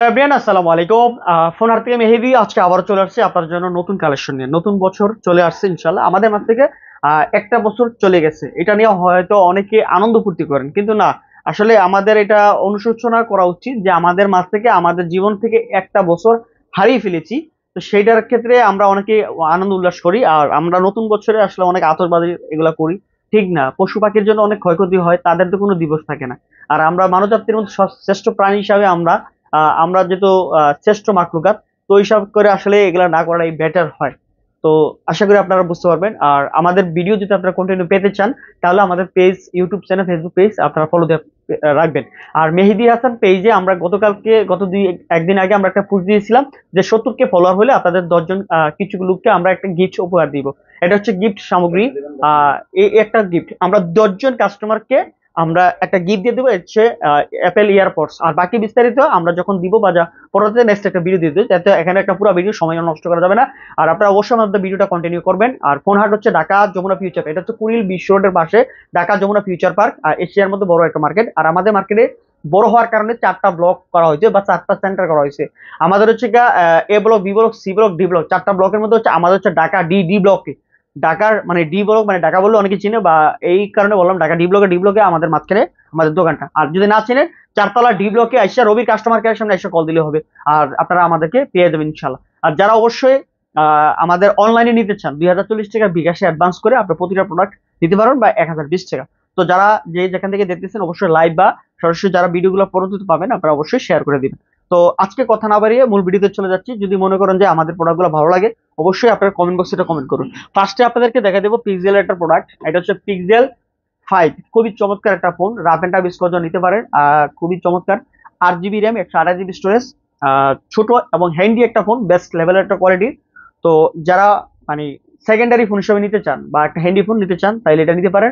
Everyone আসসালামু আলাইকুম। ফোনার থেকে মেহেদি আজকে আবার চলে আসছে আপনার জন্য নতুন কালেকশন নিয়ে। নতুন বছর চলে আসছে ইনশাল্লাহ। আমাদের মাঝ থেকে একটা বছর চলে গেছে, এটা নিয়ে হয়তো অনেকে আনন্দ ফুর্তি করেন, কিন্তু না, আসলে আমাদের এটা অনুশোচনা করা উচিত যে আমাদের মাঝ থেকে আমাদের জীবন থেকে একটা বছর হারিয়ে ফেলেছি। তো সেইটার ক্ষেত্রে আমরা অনেকে আনন্দ উল্লাস করি, আর আমরা নতুন বছরে আসলে অনেক আতশবাজি এগুলা করি। ঠিক না, পশু পাখির জন্য অনেক ক্ষয়ক্ষতি হয়, তাদের তো কোনো দিবস থাকে না। আর আমরা মানব জাতির মধ্যে শ্রেষ্ঠ প্রাণী হিসাবে আমরা যেহেতু শ্রেষ্ঠ মাখলুকাত, তো হিসাব করে আসলে এগুলা না করাই বেটার হয়। তো আশা করি আপনারা বুঝতে পারবেন। আর আমাদের ভিডিও যদি আপনারা কন্টিনিউ পেতে চান, তাহলে আমাদের page, YouTube channel, Facebook page আপনারা ফলো দিয়ে রাখবেন। আর মেহেদি হাসান পেজে আমরা গত একদিন আগে আমরা একটা পোস্ট দিয়েছিলাম যে 70K ফলোয়ার হলে আপনাদের 10 জন কিছু লোককে আমরা একটা গিফট উপহার দিব। এটা হচ্ছে গিফট সামগ্রী। এই একটা গিফট আমরা 10 জন কাস্টমারকে আমরা একটা গিফট দিয়ে দেবো, হচ্ছে অ্যাপেল ইয়ারপডস। আর বাকি বিস্তারিত আমরা যখন দিব বা পরবর্তীতে নেক্সট একটা ভিডিও দিয়ে দেবো, যাতে এখানে একটা পুরো ভিডিও সময় নষ্ট করা যাবে না। আর আপনারা অবশ্যই আমাদের ভিডিওটা কন্টিনিউ করবেন। আর ফোন হাট হচ্ছে ঢাকা যমুনা ফিউচার পার্ক, এটা হচ্ছে কুড়িল বিশ্ব রোডের পাশে ঢাকা যমুনা ফিউচার পার্ক, আর এশিয়ার মধ্যে বড় একটা মার্কেট। আর আমাদের মার্কেটে বড় হওয়ার কারণে 4টা ব্লক করা হয়েছে বা 4টা সেন্টার করা হয়েছে। আমাদের হচ্ছে A block, B block, C block, D block, 4টা ব্লকের মধ্যে হচ্ছে আমাদের হচ্ছে ঢাকা ডি ব্লকে। ঢাকার মানে ডি ব্লক, মানে ঢাকা বললে অনেকে চিনে, বা এই কারণে বললাম ঢাকা ডি ব্লকে আমাদের মাঝখানে আমাদের দোকানটা। আর যদি না চিনেন, 4তলা ডি ব্লকে আইসা রবির কাস্টমার কেয়ারের সামনে এসে কল দিলে হবে, আর আপনারা আমাদেরকে পেয়ে যাবেন ইনশাল্লাহ। আর যারা অবশ্যই আমাদের অনলাইনে নিতে চান, 2040 টাকা বিকাশে অ্যাডভান্স করে আপনার প্রতিটা প্রোডাক্ট নিতে পারবেন, বা 1020 টাকা। তো যারা যেখান থেকে দেখতেছেন, অবশ্যই লাইভ বা সরাসরি যারা ভিডিওগুলো পরবর্তীতে পাবেন, আপনারা অবশ্যই শেয়ার করে দিবেন। তো আজকে কথা না বাড়িয়ে মূল ভিডিওতে চলে যাচ্ছি। যদি মনে করেন যে আমাদের প্রোডাক্টগুলো ভালো লাগে, অবশ্যই আপনার কমেন্ট বক্সে এটা কমেন্ট করুন। ফার্স্টে আপনাদেরকে দেখা দেবো পিক্সেলের একটা প্রোডাক্ট। এটা হচ্ছে পিক্সেল 5, খুবই চমৎকার একটা phone, rough and tough use করার জন্য নিতে পারেন। খুবই চমৎকার, 8 জিবি র্যাম, 128 জিবি স্টোরেজ, ছোট এবং হ্যান্ডি একটা ফোন, বেস্ট লেভেলের একটা কোয়ালিটি। তো যারা মানে সেকেন্ডারি ফোন হিসেবে নিতে চান বা একটা হ্যান্ডি ফোন নিতে চান, তাহলে এটা নিতে পারেন।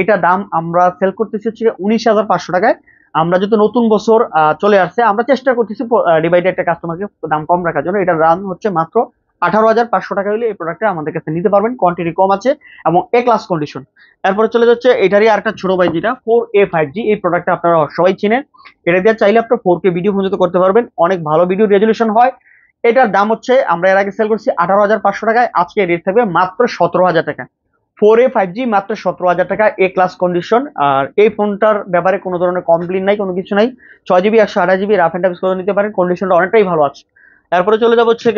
এটা দাম আমরা সেল করতেছি হচ্ছে 19,500 টাকায়। আমরা যেহেতু নতুন বছর চলে আসছে, আমরা চেষ্টা করতেছি ডিভাইডে একটা কাস্টমারকে দাম কম রাখার জন্য। এটার দাম হচ্ছে মাত্র 18,500 টাকা হলে এই প্রোডাক্টটা আমাদের কাছে নিতে পারবেন। কোয়ান্টিটি কম আছে এবং এ ক্লাস কন্ডিশন। এরপরে চলে যাচ্ছে এটারই আরেকটা ছোট ভাই, যেটা 4A5G। এই প্রোডাক্টটা আপনারা সবাই চিনেন। এটা দিয়ে চাইলে আপনার 4K ভিডিও পর্যন্ত করতে পারবেন, অনেক ভালো ভিডিও রেজলিউশন হয়। এটার দাম হচ্ছে আমরা এর আগে সেল করছি 18,500 টাকায়, আজকে রেট থাকবে মাত্র 17,000 টাকা। 4A5G মাত্র 17,000 টাকা, এ ক্লাস কন্ডিশন। আর এই ফোনটার ব্যাপারে কোনো ধরনের কমপ্লেন নাই, কোনো কিছু নাই। 6 GB 128 GB rough and tough করে নিতে পারেন, কন্ডিশনটা অনেকটাই ভালো আছে। এরপরে চলে যাবো হচ্ছে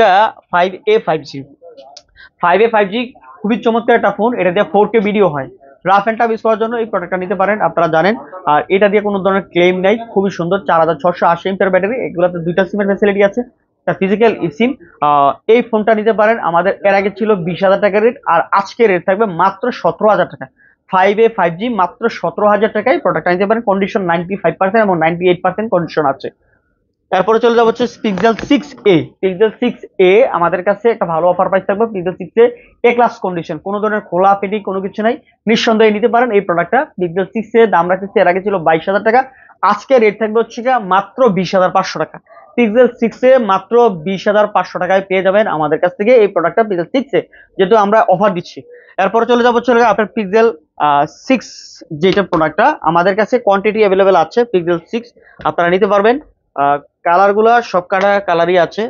5A5G। খুবই চমৎকার একটা ফোন, এটা দিয়ে 4K ভিডিও হয়। রাফ এন্ড টাফ ইউজ করার জন্য এই প্রোডাক্টটা নিতে পারেন, আপনারা জানেন। আর এটা দিয়ে কোনো ধরনের ক্লেম নাই, খুবই সুন্দর, 4680 ব্যাটারি, এগুলোতে 2টা সিমের ফ্যাসিলিটি আছে, ফিজিক্যাল সিম। এই ফোনটা নিতে পারেন। আমাদের এর আগে ছিল 20,000 টাকা রেট, আর আজকে রেট থাকবে মাত্র 17,000 টাকা। 5A5G মাত্র 17,000 টাকায় প্রোডাক্টটা নিতে পারেন। কন্ডিশন 95% এবং 98% কন্ডিশন আছে। তারপরে চলে যাবো হচ্ছে পিক্সেল 6A। আমাদের কাছে একটা ভালো অফার প্রাইস থাকবে পিক্সেল 6A। এ ক্লাস কন্ডিশন, কোনো ধরনের খোলা পেটি কোনো কিছু নাই, নিঃসন্দেহে নিতে পারেন এই প্রোডাক্টটা। পিক্সেল 6A দাম রাখতেছে, এর আগে ছিল 22,000 টাকা, আজকে রেট থাকবে হচ্ছে মাত্র 20,500 টাকা। পিক্সেল 6A মাত্র 20,500 টাকায় পেয়ে যাবেন আমাদের কাছ থেকে এই প্রোডাক্টটা, পিক্সেল 6A, যেহেতু আমরা অফার দিচ্ছি। এরপরে চলে যাবো আপনার পিক্সেল 6, যেটা প্রোডাক্টটা আমাদের কাছে কোয়ান্টিটি অ্যাভেলেবেল আছে। পিক্সেল 6 আপনারা নিতে পারবেন। কালার গুলা সব কাটা কালারই আছে,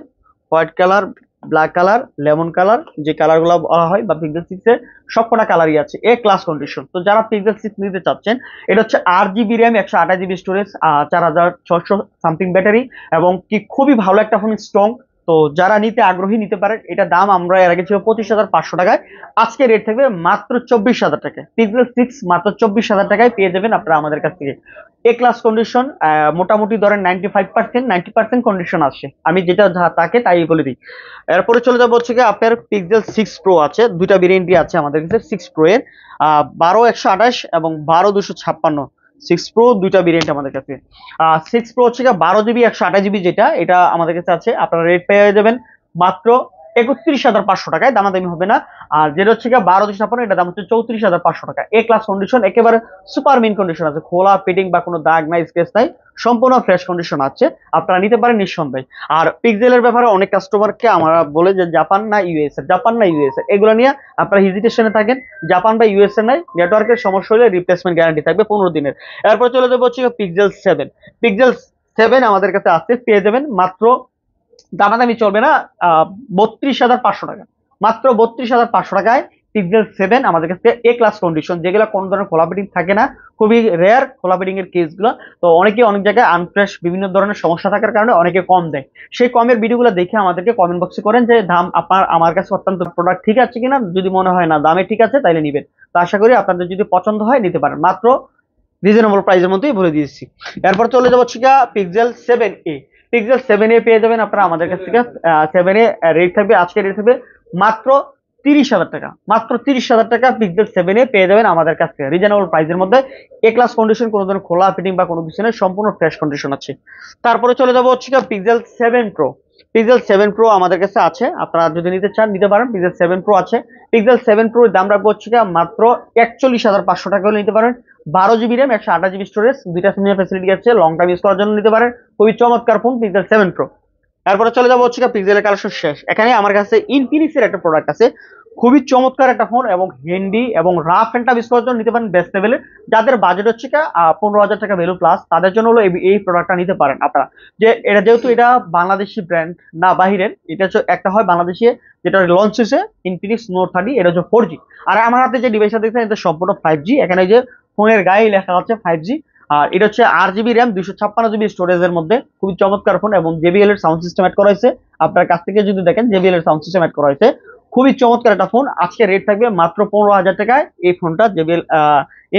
white colour, black colour, lemon colour, যে কালার গুলা বলা হয়, বা পিক্সেল 6 এর সব কটা কালারই আছে, এ ক্লাস কন্ডিশন। তো যারা পিক্সেল 6 নিতে চাচ্ছেন, এটা হচ্ছে 8 GB RAM, 128 GB storage, 4,600 something battery, এবং কি খুবই ভালো একটা ফোন, স্ট্রং। তো যারা নিতে আগ্রহী নিতে পারেন। এটা দাম আমরা এর আগে ছিল 25,500 টাকায়, আজকে রেট থাকবে মাত্র 24,000 টাকায়। পিক্সেল 6 মাত্র 24,000 টাকায় পেয়ে যাবেন আপনারা আমাদের কাছ থেকে। এ ক্লাস কন্ডিশন, মোটামুটি ধরেন 90% কন্ডিশন আসছে, আমি যেটা তাকে তাই বলে দিই। এরপরে চলে যাবো হচ্ছে আপনার পিক্সেল 6 প্রো আছে, 2টা ভেরিয়েন্টই আছে আমাদের কাছে 6 প্রো এর। 12 128 এবং 12 256। 6 প্রো 2টা ভেরিয়েন্ট আমাদের কাছে। 6 প্রো হচ্ছে 12 জিবি 128 জিবি, যেটা এটা আমাদের কাছে আছে, আপনারা রেট পেয়ে যাবেন মাত্র 31,500 টাকায়, দামাদামি হবে না। আর যেটা হচ্ছে 12 256, এটা দাম হচ্ছে 34,500 টাকা। এ ক্লাস কন্ডিশন, একেবারে সুপার মিন কন্ডিশন আছে, খোলা ফিটিং বা কোনো দাগ নাই, স্কেচ নাই, সম্পূর্ণ ফ্রেশ কন্ডিশন আছে, আপনারা নিতে পারেন নিঃসন্দেহে। আর পিক্সেলের ব্যাপারে অনেক কাস্টমারকে আমরা বলে যে জাপান না ইউএসএ, এগুলো নিয়ে আপনারা হেজিটেশনে থাকেন। জাপান বা ইউএসএ নাই, নেটওয়ার্কের সমস্যা হলে রিপ্লেসমেন্ট গ্যারান্টি থাকবে 15 দিনের। এরপর চলে যাবো হচ্ছে পিক্সেল 7। পিক্সেল 7 আমাদের কাছে আছে, পেয়ে যাবেন মাত্র, দামাদামি চলবে না, 32,500 টাকা। মাত্র 32,500 টাকায় পিক্সেল 7 আমাদের কাছে এ ক্লাস কন্ডিশন, যেগুলো কোনো ধরনের খোলা ফিটিং থাকে না, খুবই রেয়ার খোলা ফিটিং এর কেসগুলো। তো অনেকে অনেক জায়গায় আনফ্রেশ বিভিন্ন ধরনের সমস্যা থাকার কারণে অনেকে কম দেয়। সেই কমের ভিডিওগুলো দেখে আমাদেরকে কমেন্ট বক্সে করেন যে দাম আপনার আমার কাছে অত্যন্ত প্রোডাক্ট ঠিক আছে কিনা, যদি মনে হয় না দামে ঠিক আছে তাইলে নিবেন। তো আশা করি আপনাদের যদি পছন্দ হয় নিতে পারেন, মাত্র রিজনেবল প্রাইসের মধ্যেই বলে দিয়েছি। এরপর চলে যাবো হচ্ছে পিক্সেল 7a। পিক্সেল 7a পেয়ে যাবেন আপনারা আমাদের কাছ থেকে। 7a রেট থাকবে, আজকে রেট থাকবে মাত্র 30,000 টাকা। মাত্র 30,000 টাকা পিক্সেল 7a পেয়ে যাবেন আমাদের কাছ থেকে রিজনেবল প্রাইসের মধ্যে। এ ক্লাস কন্ডিশন, কোনো ধরনের খোলা ফিটিং বা কোনো কিছু নেই, সম্পূর্ণ ফ্রেশ কন্ডিশন আছে। তারপরে চলে যাবো হচ্ছে পিক্সেল 7 প্রো। পিক্সেল 7 প্রো আমাদের কাছে আছে, আপনারা যদি নিতে চান নিতে পারেন। পিক্সেল 7 প্রো আছে। পিক্সেল 7 প্রো দাম রাখবো হচ্ছে মাত্র 41,500 টাকা হলে নিতে পারেন। 12 জিবি র্যাম, 128 জিবি স্টোরেজ, দুইটা সিম ফ্যাসিলিটি আছে, লং টাইম ইউজ করার জন্য নিতে পারেন। খুবই চমৎকার ফোন পিক্সেল 7 প্রো। তারপরে চলে যাবো হচ্ছে পিক্সেলের কালেকশন শেষ। এখানে আমার কাছে ইনফিনিক্সের একটা প্রোডাক্ট আছে, খুবই চমৎকার একটা ফোন এবং হ্যান্ডি এবং রাফ এন্ড টাফ ইউজ করার জন্য নিতে পারেন বেস্ট লেভেলের। যাদের বাজেট হচ্ছে 15,000 টাকা ভ্যালু প্লাস, তাদের জন্য হলো এই প্রোডাক্টটা নিতে পারেন আপনারা। যে এটা যেহেতু এটা বাংলাদেশি ব্র্যান্ড না বাহিরের, এটা হচ্ছে একটা হয় বাংলাদেশি, যেটা লঞ্চ হয়েছে ইনফিনিক্স নোট 30, এটা হচ্ছে 4G। আর আমার হাতে যে ডিভাইসটা দেখছেন এটা সম্পূর্ণ 5G। এখানে যে ফোনের গায়ে লেখা আছে 5G। আর এটা হচ্ছে 8 জিবি র্যাম, 256 জিবি স্টোরেজের মধ্যে, খুবই চমৎকার ফোন এবং JBL এর সাউন্ড সিস্টেম অ্যাড করা হয়েছে। আপনার কাছ থেকে যদি দেখেন JBL এর সাউন্ড সিস্টেম অ্যাড করা হয়েছে, খুবই চমৎকার একটা ফোন। আজকে রেট থাকবে মাত্র 15,000 টাকায়। এই ফোনটা JBL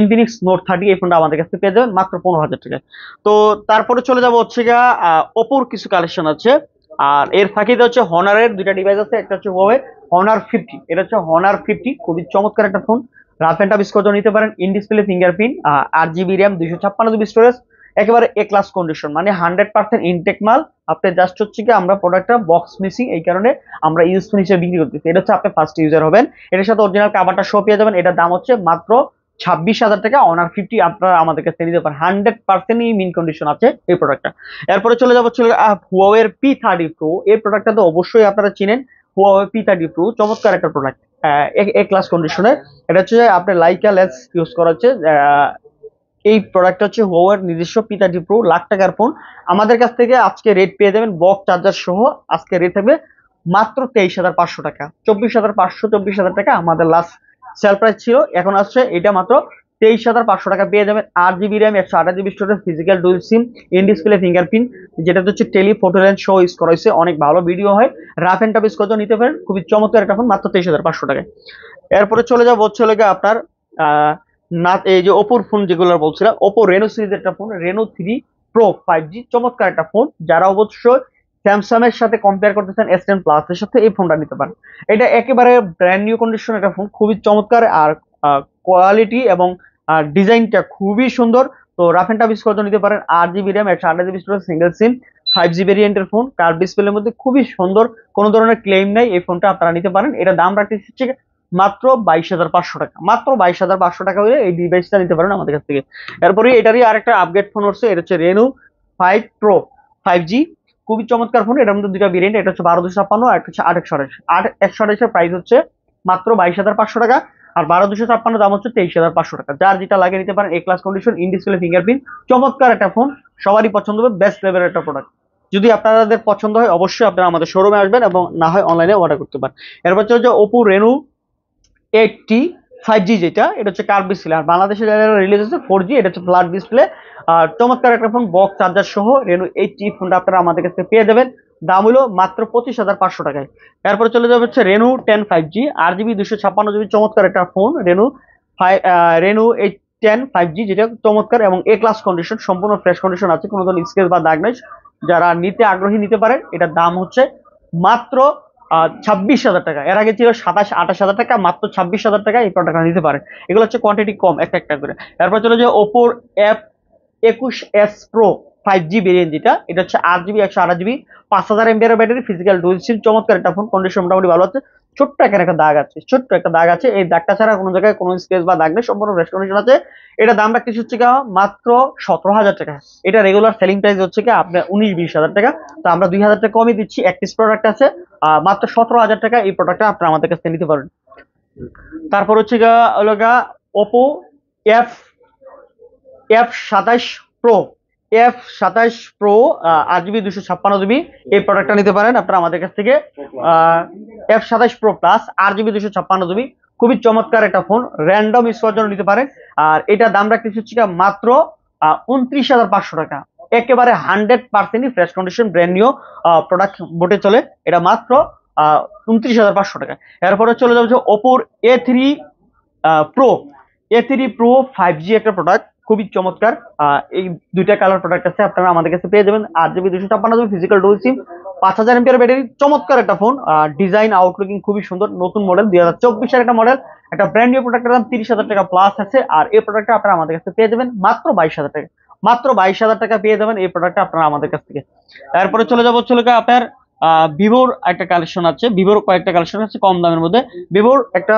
ইনফিনিক্স নোট 30, এই ফোনটা আমাদের কাছ থেকে পেয়ে যাবেন মাত্র 15,000 টাকায়। তো তারপরে চলে যাবো হচ্ছে ওপোর কিছু কালেকশন আছে। আর এর ফাঁকিতে হচ্ছে হনারের দুইটা ডিভাইস আছে, একটা হচ্ছে Huawei Honor 50, এটা হচ্ছে Honor 50, খুবই চমৎকার একটা phone. Rough and tough use করতে নিতে পারেন। In display fingerprint, 8 GB RAM, 256 GB storage, একেবারে এ ক্লাস কন্ডিশন, মানে 100% ইনটেক মাল। আপনি জাস্ট হচ্ছে আমরা প্রোডাক্টটা বক্স মিসিং, এই কারণে আমরা ইউজফুল হিসেবে বিক্রি করতেছি। এটা হচ্ছে আপনি ফার্স্ট ইউজার হবেন। এটার সাথে অরিজিনাল কাভারটা শো পেয়ে যাবেন। এটার দাম হচ্ছে মাত্র 26,000 টাকা। Honor 50 আপনারা আমাদের কাছে নিতে পারেন, 100% মিন কন্ডিশন আছে এই প্রোডাক্টটা। এরপরে চলে যাবো Huawei এর P30 Pro। এই প্রোডাক্টটা তো অবশ্যই আপনারা চিনেন। Huawei P30 Pro চমৎকার একটা প্রোডাক্ট, এ ক্লাস কন্ডিশনের। এটা হচ্ছে আপনার লাইকা লেন্স ইউজ করা হচ্ছে। এই প্রোডাক্ট হচ্ছে Huawei এর নিজস্ব P30 Pro, লাখ টাকার ফোন। আমাদের কাছ থেকে আজকে রেট পেয়ে যাবেন বক্স চার্জার সহ। আজকে রেট থাকবে মাত্র 23,500 টাকা। 24,500, 24,000 টাকা আমাদের লাস্ট সেল প্রাইস ছিল, এখন আসছে এটা মাত্র 23,500 টাকা পেয়ে যাবেন। 8 GB RAM, 128 GB storage, physical dual SIM, in display fingerprint, যেটা হচ্ছে টেলি ফটো লেন্স শো ইউজ করা হয়েছে, অনেক ভালো ভিডিও হয়। রাফ এন্ড টাফ ইউজ করতে নিতে পারেন, খুবই চমৎকার একটা ফোন মাত্র 23,500 টাকায়। এরপরে চলে যাবো হচ্ছে আপনার আহ না, এই যে ওপোর ফোন যেগুলো বলছিলাম, ওপো রেনো সিরিজের একটা ফোন, রেনো 3 প্রো 5G, চমৎকার একটা ফোন। যারা অবশ্যই স্যামসাং এর সাথে কম্পেয়ার করতেছেন S10 প্লাস এর সাথে, এই ফোনটা নিতে পারেন। এটা একেবারে ব্র্যান্ড নিউ কন্ডিশন একটা ফোন, খুবই চমৎকার। আর কোয়ালিটি এবং ডিজাইনটা খুবই সুন্দর। তো রাফ এন্ড টাফ ইউজ করতে নিতে পারেন। 8 GB RAM, 128 GB storage, single SIM, 5G ভেরিয়েন্টের ফোন, কার্ভ ডিসপ্লের মধ্যে, খুবই সুন্দর, কোনো ধরনের ক্লেম নাই। এই ফোনটা আপনারা নিতে পারেন। এটা দাম রাখতেছি হচ্ছে মাত্র 22,500 টাকা। মাত্র 22,500 টাকা হলে এই ডিভাইসটা নিতে পারেন আমাদের কাছ থেকে। এরপরে এটারই আরেকটা আপগ্রেড ফোন হচ্ছে, এটা হচ্ছে রেনো 5 প্রো 5G, খুবই চমৎকার ফোন। এটার মধ্যে দুইটা ভেরিয়েন্ট, এটা হচ্ছে 12,256 আর একটা হচ্ছে 8,128। 8,128 প্রাইস হচ্ছে মাত্র 22,500 টাকা। আর 12,256 দাম হচ্ছে 23,500 টাকা। যার যেটা লাগে নিতে পারেন। A class condition, in display fingerprint, চমৎকার একটা ফোন, সবারই পছন্দ হবে, বেস্ট লেভেলের একটা প্রোডাক্ট। যদি আপনাদের পছন্দ হয় অবশ্যই আপনারা আমাদের শোরুমে আসবেন এবং না হয় অনলাইনে অর্ডার করতে পারেন। এরপর হচ্ছে ওপো রেনো 80 5G, যেটা এটা হচ্ছে কার্ভ ডিসপ্লে। আর বাংলাদেশে রিলিজ হচ্ছে 4G, এটা হচ্ছে ফ্ল্যাট ডিসপ্লে। আর চমৎকার একটা ফোন, বক্স চার্জার সহ রেনো 80 ফোনটা আপনারা আমাদের কাছে পেয়ে যাবেন। দাম হলো মাত্র 25,500 টাকায়। এরপরে চলে যাবে হচ্ছে রেনো 10 5G, 8 জিবি, 256 জিবি, চমৎকার একটা ফোন, রেনো 10 5G, যেটা চমৎকার এবং এ ক্লাস কন্ডিশন, সম্পূর্ণ ফ্রেশ কন্ডিশন আছে, কোনো ধরনের স্ক্র্যাচ বা দাগ নাই। যারা নিতে আগ্রহী নিতে পারেন। এটার দাম হচ্ছে মাত্র 26,000 টাকা। এর আগে ছিল 27-28,000 টাকা, মাত্র 26,000 টাকা এই প্রোডাক্টটা নিতে পারেন। এগুলো হচ্ছে কোয়ান্টিটি কম, একটা একটা করে। এরপর চলে যে ওপোর F21s Pro 5G ভেরিয়েন্ট, যেটা এটা হচ্ছে 8 GB, 128 GB, 5,000 mAh battery, physical dual SIM, চমৎকার একটা ফোন, কন্ডিশন মোটামুটি ভালো আছে। ছোট্ট এখানে একটা দাগ আছে, ছোট্ট একটা দাগ আছে, এই দাগটা ছাড়া কোনো জায়গায় কোনো স্ক্র্যাচ বা দাগ নেই, সম্পূর্ণ ফ্রেশ কন্ডিশন আছে। এটা দাম রাখতেছি হচ্ছে মাত্র 17,000 টাকা। এটা রেগুলার সেলিং প্রাইস হচ্ছে আপনার 19-20,000 টাকা। তো আমরা 2,000 টাকা কমই দিচ্ছি। এক পিস প্রোডাক্ট আছে, মাত্র 17,000 টাকা। এই প্রোডাক্টটা আপনারা আমাদের কাছ থেকে নিতে পারেন। তারপর হচ্ছে Oppo F F27 Pro F27 Pro 8GB 256GB, এই প্রোডাক্টটা নিতে পারেন আপনারা আমাদের কাছ থেকে। F27 Pro Plus 8GB 256GB, খুবই চমৎকার একটা ফোন, র্যান্ডম ইউজ করার জন্য নিতে পারেন। আর এটা দাম রাখতেছি হচ্ছে মাত্র 29,500 টাকা। একেবারে 100% fresh condition brand new product বটে চলে, এটা মাত্র 29,500 টাকা। এরপরে চলে যাচ্ছে ওপোর A3 Pro। A3 Pro 5G একটা প্রোডাক্ট, খুবই চমৎকার। এই দুইটা কালার প্রোডাক্ট আছে, আপনারা আমাদের কাছে পেয়ে যাবেন। 8GB 256GB ফিজিক্যাল ডুয়াল সিম, 5000 এমপিআর ব্যাটারি, চমৎকার একটা ফোন। ডিজাইন আউটলুকিং খুবই সুন্দর, নতুন মডেল 2024 এর একটা মডেল, একটা ব্র্যান্ড নিউ প্রোডাক্টের দাম 30,000 টাকা প্লাস আছে। আর এই প্রোডাক্টটা আপনারা আমাদের কাছে পেয়ে যাবেন মাত্র 22,000 টাকা। মাত্র 22,000 টাকা পেয়ে যাবেন এই প্রোডাক্টটা আপনারা আমাদের কাছ থেকে। এরপরে চলে যাবো হচ্ছে আপনার ভিভোর একটা কালেকশন আছে, ভিভোর কয়েকটা কালেকশন আছে কম দামের মধ্যে। ভিভোর একটা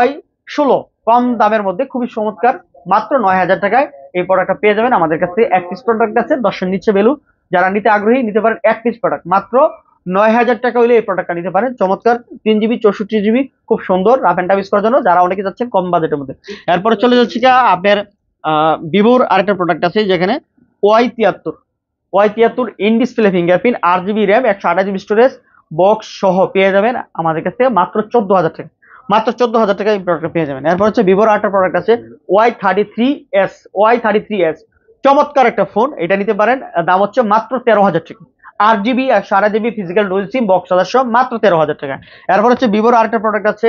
Y16 কম দামের মধ্যে খুবই চমৎকার, মাত্র 9,000 টাকায় এই প্রোডাক্টটা পেয়ে যাবেন আমাদের কাছে। এক পিস প্রোডাক্ট আছে 10-এর নিচে ভ্যালু, যারা নিতে আগ্রহী নিতে পারেন এক পিস প্রোডাক্ট, মাত্র 9,000 টাকা হইলে এই প্রোডাক্টটা নিতে পারেন। চমৎকার 3GB 64GB, খুব সুন্দর রাফ এন্ড টাফ ইউজ করার জন্য, যারা অনেকে যাচ্ছেন কম বাজেটের মধ্যে। এরপরে চলে যাচ্ছে কি আপনার ভিভোর আরেকটা প্রোডাক্ট আছে যেখানে Y73 in display fingerprint, 8GB RAM, 128GB storage, box সহ পেয়ে যাবেন আমাদের কাছে মাত্র 14,000 টাকা। মাত্র 14,000 টাকা এই প্রোডাক্টটা পেয়ে যাবেন। এরপর হচ্ছে ভিভোর আরেকটা প্রোডাক্ট আছে Y33s। চমৎকার একটা ফোন, এটা নিতে পারেন, দাম হচ্ছে মাত্র 13,000 টাকা। 8GB 128GB ফিজিক্যাল ডুয়াল সিম, বক্স সদস্য, মাত্র 13,000 টাকা। এরপর হচ্ছে ভিভোর আরেকটা প্রোডাক্ট আছে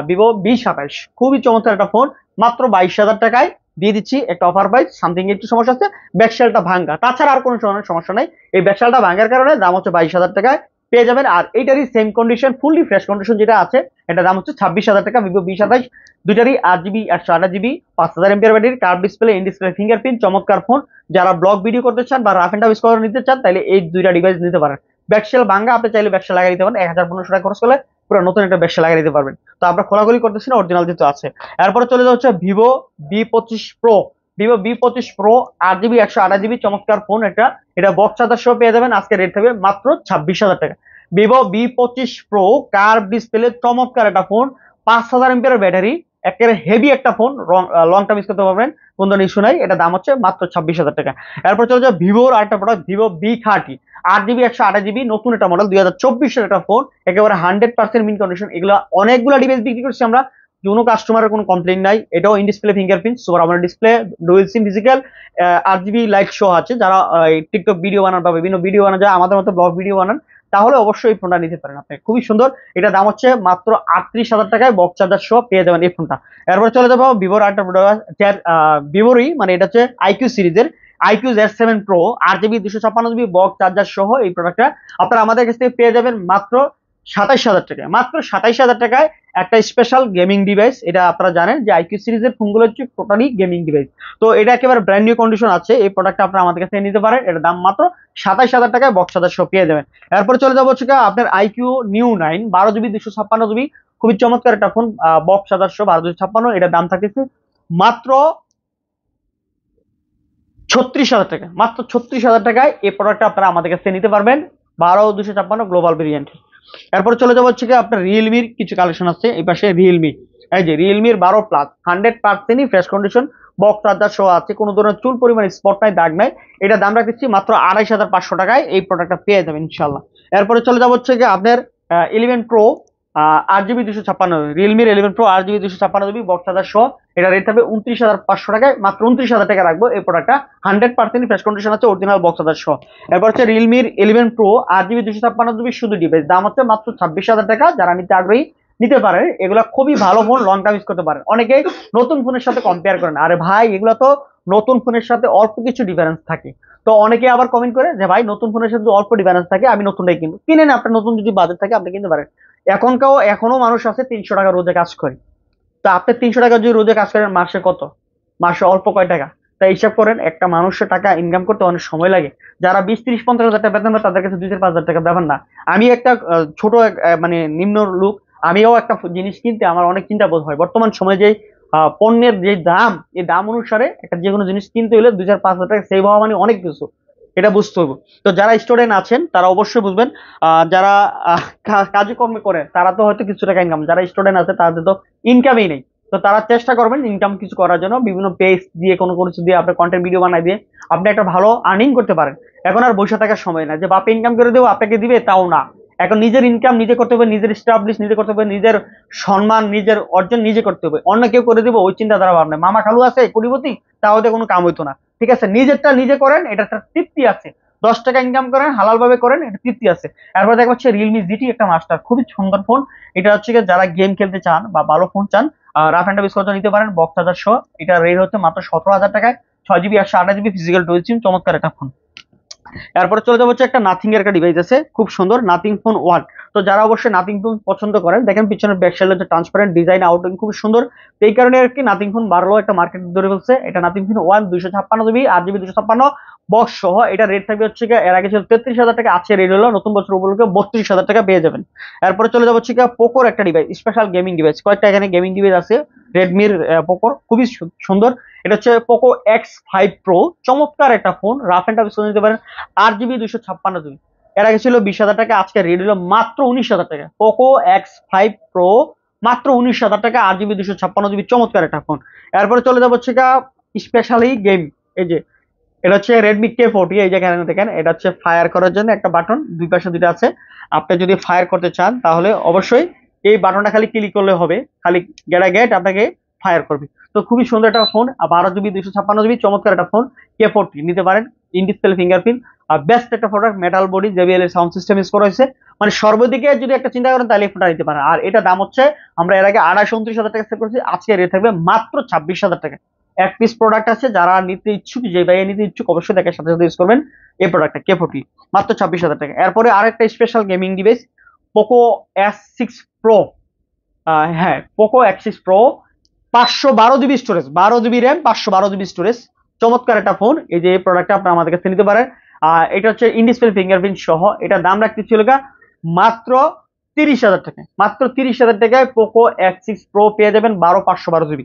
ভিভো V27, খুবই চমৎকার একটা ফোন, মাত্র 22,000 টাকায় দিয়ে দিচ্ছি একটা অফার প্রাইস। সামথিং একটু সমস্যা আছে, ব্যাকশেলটা ভাঙ্গা, তাছাড়া আর কোনো সমস্যা নাই। এই ব্যাকশেলটা ভাঙ্গার কারণে দাম হচ্ছে 22,000 টাকায় পেয়ে যাবেন। আর এইটারই same condition, fully fresh condition যেটা আছে, এটা দাম হচ্ছে 26,000 টাকা। ভিভো V27, দুইটারই 8GB 128GB, 5000 এমপিআর battery, curve display, in display fingerprint, চমৎকার ফোন। যারা ব্লগ ভিডিও করতে চান বা রাফ এন্ড টাফ ইউজ করে নিতে চান, তাহলে এই দুইটা ডিভাইস নিতে পারেন। ব্যাকশেল ভাঙ্গা, আপনি চাইলে ব্যাকশেল লাগিয়ে দিতে পারেন, 1,500 টাকা খরচ করলে পুরো নতুন একটা ব্যাকশেল লাগিয়ে দিতে পারবেন। তো আমরা খোলাখুলি করতেছি না, অরিজিনাল যেহেতু আছে। এরপরে চলে যাচ্ছে Vivo V25 Pro। Vivo V25 Pro 8GB 128GB, চমৎকার ফোন এটা বক্স চার্জার সহ পেয়ে যাবেন। আজকে রেট থাকবে মাত্র 26,000 টাকা। Vivo V25 Pro curve display, চমৎকার একটা ফোন, 5000 এমপিআর ব্যাটারি, একেবারে হেভি একটা ফোন, লং টার্ম ইউজ করতে পারবেন, কোনো ইস্যু নাই। এটা দাম হচ্ছে মাত্র 26,000 টাকা। এরপর চলে যাবে ভিভোর আরেকটা product Vivo V30, 8GB 128GB, নতুন একটা মডেল, 2024 একটা ফোন, একেবারে 100% মিন কন্ডিশন। এগুলো অনেকগুলো ডিভাইস বিক্রি করছি আমরা, কোনো কাস্টমারের কোনো কমপ্লেইন নাই। এটাও in display fingerprint, super AMOLED display, dual SIM physical, 8GB light show আছে। যারা টিকটক ভিডিও বানান বা বিভিন্ন ভিডিও বানান, যায় আমাদের মতো ব্লগ ভিডিও বানান, তাহলে অবশ্যই এই ফোনটা নিতে পারেন আপনি, খুবই সুন্দর। এটা দাম হচ্ছে মাত্র 38,000 টাকায়, বক্স চার্জার সহ পেয়ে যাবেন এই ফোনটা। এরপর চলে যাবো ভিভোর আরেকটা প্রোডাক্ট, ভিভোরই মানে এটা হচ্ছে আইকিউ সিরিজের IQ Z7 Pro, 8GB 256GB, box charger সহ এই প্রোডাক্টটা আপনারা আমাদের কাছ থেকে পেয়ে যাবেন মাত্র 27,000 টাকায়। মাত্র 27,000 টাকায় একটা স্পেশাল গেমিং ডিভাইস। এটা আপনারা জানেন যে আইকিউ সিরিজের ফোনগুলো হচ্ছে টোটালি গেমিং ডিভাইস, তো এটা একেবারে ব্র্যান্ড নিউ কন্ডিশন আছে। এই প্রোডাক্টটা আপনারা আমাদের কাছে নিতে পারেন, এটা দাম মাত্র 27,000 টাকায়, বক্স চার্জার সহ পেয়ে যাবেন। এরপরে চলে যাবো হচ্ছে আপনার আইকিউ নিউ 9, 12GB 256GB, খুবই চমৎকার একটা ফোন, বক্স চার্জার সহ 12/256, এটা দাম থাকতেছে মাত্র 36,000 টাকা। মাত্র 36,000 টাকায় এই প্রোডাক্টটা আপনারা আমাদের কাছে নিতে পারবেন, 12/256 গ্লোবাল ভেরিয়েন্ট। এরপর চলে যাবো হচ্ছে আপনার রিয়েলমির কিছু কালেকশন আছে। এই পাশে রিয়েলমি, এই যে রিয়েলমির 12 plus, 100% fresh condition, box charger সহ আছে, কোনো ধরনের চুল পরিমাণ স্পট নাই, দাগ নাই। এটা দাম রাখতেছি মাত্র 28,500 টাকায়, এই প্রোডাক্টটা পেয়ে যাবেন ইনশাল্লাহ। এরপরে চলে যাবো হচ্ছে আপনার 11 Pro, 8GB 256, রিয়েলমির 11 Pro 8GB 256GB, box charger সহ, এটা রেট থাকবে 29,500 টাকায়। মাত্র 29,000 টাকা রাখবো এই প্রোডাক্টটা, 100% ফ্রেশ কন্ডিশন আছে, অরিজিনাল বক্স চার্জার সহ। এরপর হচ্ছে রিয়েলমির 11 Pro 8GB 256GB, শুধু ডিভাইস, দাম হচ্ছে মাত্র 26,000 টাকা। যারা নিতে আগ্রহী নিতে পারে, এগুলা খুবই ভালো ফোন, লং টাইম ইউজ করতে পারেন। অনেকেই নতুন ফোনের সাথে কম্পেয়ার করেন, আরে ভাই এগুলো তো নতুন ফোনের সাথে অল্প কিছু ডিফারেন্স থাকে। তো অনেকে আবার কমেন্ট করে যে ভাই নতুন ফোনের সাথে অল্প ডিফারেন্স থাকে, আমি নতুনটাই কিনবো। কিনেন, আপনার নতুন যদি বাজেট থাকে আপনি কিনতে পারেন। এখনো মানুষ আছে 300 টাকা রোজে কাজ করে, তো আপনি 300 টাকা যদি রোজে কাজ করেন, মাসে কত? মাসে অল্প কয় টাকা? তাই হিসাব করেন, একটা মানুষের টাকা ইনকাম করতে অনেক সময় লাগে। যারা 20, 30, 50 হাজার টাকা বেতন পায়, তাদের কাছে 2-5 হাজার টাকা ব্যাপার না। আমি একটা ছোট মানে নিম্ন লোক, আমিও একটা জিনিস কিনতে আমার অনেক চিন্তা বোধ হয়। বর্তমান সময়ে যে পণ্যের যে দাম, এই দাম অনুসারে একটা যে কোনো জিনিস কিনতে হলে 2-5 হাজার টাকা সেভ হওয়া মানে অনেক কিছু, এটা বুঝতে হবে। তো যারা স্টুডেন্ট আছেন তারা অবশ্যই বুঝবেন, যারা কাজকর্মে করে তারা তো হয়তো কিছু টাকা ইনকাম, যারা স্টুডেন্ট আছে তাদের তো ইনকামই নেই। তো তো তারা চেষ্টা করবেন ইনকাম কিছু করার জন্য, বিভিন্ন পেজ দিয়ে কোনো কিছু দিয়ে আপনার কন্টেন্ট ভিডিও বানাই দিয়ে আপনি একটা ভালো আর্নিং করতে পারেন। এখন আর বসে থাকার সময় না যে বাপে ইনকাম করে দেবো আপনাকে দিবে, তাও না। এখন নিজের ইনকাম নিজে করতে হবে, নিজের স্টাবলিশ নিজে করতে হবে, নিজের সম্মান নিজের অর্জন নিজে করতে হবে। অন্য কেউ করে দেবো ওই চিন্তাধারা ভাবনা, মামা খালু আছে কোটিপতি, তাও কোনো কাম হইতো না। ঠিক আছে, নিজেরটা নিজে করেন, এটা একটা তৃপ্তি আছে। 10 টাকা ইনকাম করেন, হালাল ভাবে করেন, এটা তৃপ্তি আছে। এরপর দেখা হচ্ছে রিয়েলমি জিটি একটা মাস্টার, খুবই সুন্দর ফোন। এটা হচ্ছে যারা গেম খেলতে চান বা ভালো ফোন চান, রাফ এন্ড টাফ ইউজ করতে নিতে পারেন। বক্স চার্জার সহ এটা রেট হচ্ছে মাত্র 17,000 টাকায়, 6 GB 128 GB physical dual SIM, চমৎকার একটা ফোন। এরপরে চলে যাবো হচ্ছে একটা নাথিং এর একটা ডিভাইস আছে, খুব সুন্দর, নাথিং ফোন 1। তো যারা অবশ্যই নাথিং ফোন পছন্দ করেন, দেখেন পিছনের ব্যাক সাইডে যে ট্রান্সপারেন্ট ডিজাইন, আউটলুক খুব সুন্দর। তো এই কারণে আর কি নাথিং ফোন বাড়লো, একটা মার্কেট ধরে ফেলছে। এটা nothing phone 1, 256 GB, 8 GB 256 box সহ। এটা রেট থাকবে হচ্ছে এর আগে ছিল 33,000 টাকা, আছে রেট হলো নতুন বছর উপলক্ষে 32,000 টাকা পেয়ে যাবেন। এরপরে চলে যাবো হচ্ছে পোকোর একটা ডিভাইস, স্পেশাল গেমিং ডিভাইস, কয়েকটা এখানে গেমিং ডিভাইস আছে রেডমির পোকোর, খুবই সুন্দর। এটা হচ্ছে পোকো X5 Pro, চমৎকার একটা phone, rough and tough use নিতে পারেন। 8 জিবি 256 জিবি, এর আগে ছিল 20,000 টাকা, আজকে রেট হলো মাত্র 19,000 টাকা। পোকো X5 Pro মাত্র 19,000 টাকা, 8 জিবি 256 জিবি, চমৎকার একটা ফোন। এরপরে চলে যাবো হচ্ছে স্পেশালি গেম, এই যে এটা হচ্ছে রেডমি K40, এই যে এখানে দেখেন, এটা হচ্ছে ফায়ার করার জন্য একটা বাটন, দুই পাশে দুইটা আছে। আপনি যদি ফায়ার করতে চান তাহলে অবশ্যই এই বাটনটা খালি ক্লিক করলে হবে, খালি গেট আপনাকে ফায়ার করবে। তো খুবই সুন্দর একটা ফোন, 12 জিবি 256 জিবি, চমৎকার একটা ফোন। K40 নিতে পারেন, ইন ডিসপ্লে ফিঙ্গারপ্রিন্ট, আর বেস্ট একটা প্রোডাক্ট, মেটাল বডি, JBL এর সাউন্ড সিস্টেম ইউজ করা হয়েছে। মানে সর্বদিকে যদি একটা চিন্তা করেন তাহলে এই ফোনটা নিতে পারেন। আর এটা দাম হচ্ছে, আমরা এর আগে 28-29,000 টাকা সেল করেছি, আজকে রেট থাকবে মাত্র 26,000 টাকা। এক পিস প্রোডাক্ট আছে, যারা নিতে ইচ্ছুক, যে ভাইয়া নিতে ইচ্ছুক অবশ্যই দেখে সাথে সাথে ইউজ করবেন এই প্রোডাক্টটা K40, মাত্র 26,000 টাকা। এরপরে আরেকটা special gaming device, Poco S6 Pro। হ্যাঁ, Poco X6 Pro, 512 GB storage, 12 GB RAM, 512 GB storage, চমৎকার একটা ফোন। এই যে এই প্রোডাক্টটা আপনারা আমাদের কাছে নিতে পারেন। এটা হচ্ছে ইন ডিসপ্লে ফিঙ্গারপ্রিন্ট সহ, এটা দাম রাখতেছিল মাত্র 30,000 টাকায়। মাত্র 30,000 টাকায় পোকো X6 Pro পেয়ে যাবেন, 512 জিবি,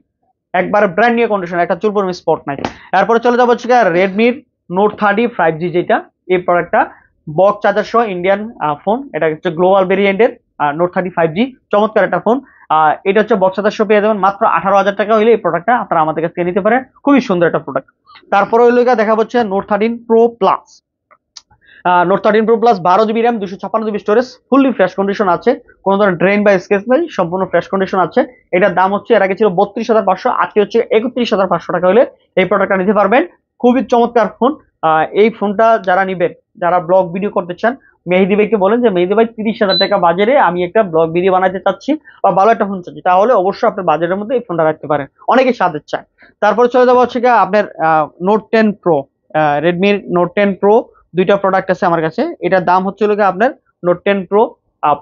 একবার ব্র্যান্ড নিউ কন্ডিশন, একটা চুল পরিমাণ স্পট নাই। এরপরে চলে যাবো হচ্ছে রেডমির নোট 30 5G, যেটা এই প্রোডাক্টটা বক্স চার্জার সহ ইন্ডিয়ান ফোন, এটা হচ্ছে গ্লোবাল ভেরিয়েন্টের নোট 30 5G, চমৎকার একটা ফোন। এটা হচ্ছে বক্স চার্জার সহ পেয়ে যাবেন মাত্র 18,000 টাকা হলে এই প্রোডাক্টটা আপনারা আমাদের কাছ থেকে নিতে পারেন, খুবই সুন্দর একটা প্রোডাক্ট। তারপরে হইলো দেখা হচ্ছে note 13 Pro Plus। Note 13 Pro Plus, 12 GB RAM, 256 GB storage, fully fresh condition আছে, কোনো ধরনের ড্রেন বা স্কেচ নেই, সম্পূর্ণ ফ্রেশ কন্ডিশন আছে। এটার দাম হচ্ছে এর আগে ছিল 32,500, আজকে হচ্ছে 31,500 টাকা হলে এই প্রোডাক্টটা নিতে পারবেন, খুবই চমৎকার ফোন। এই ফোনটা যারা নিবেন, যারা ব্লগ ভিডিও করতে চান, মেহেদি ভাইকে বলেন যে মেহেদি ভাই 30,000 টাকা বাজারে আমি একটা ব্লগ ভিডিও বানাতে চাচ্ছি বা ভালো একটা ফোন চাচ্ছি, তাহলে অবশ্যই আপনার বাজেটের মধ্যে এই ফোনটা রাখতে পারেন, অনেকে সাজের চায়। তারপরে চলে যাবো হচ্ছে আপনার নোট 10 Pro, রেডমির নোট 10 Pro, দুইটা প্রোডাক্ট আছে আমার কাছে। এটার দাম হচ্ছে আপনার নোট 10 Pro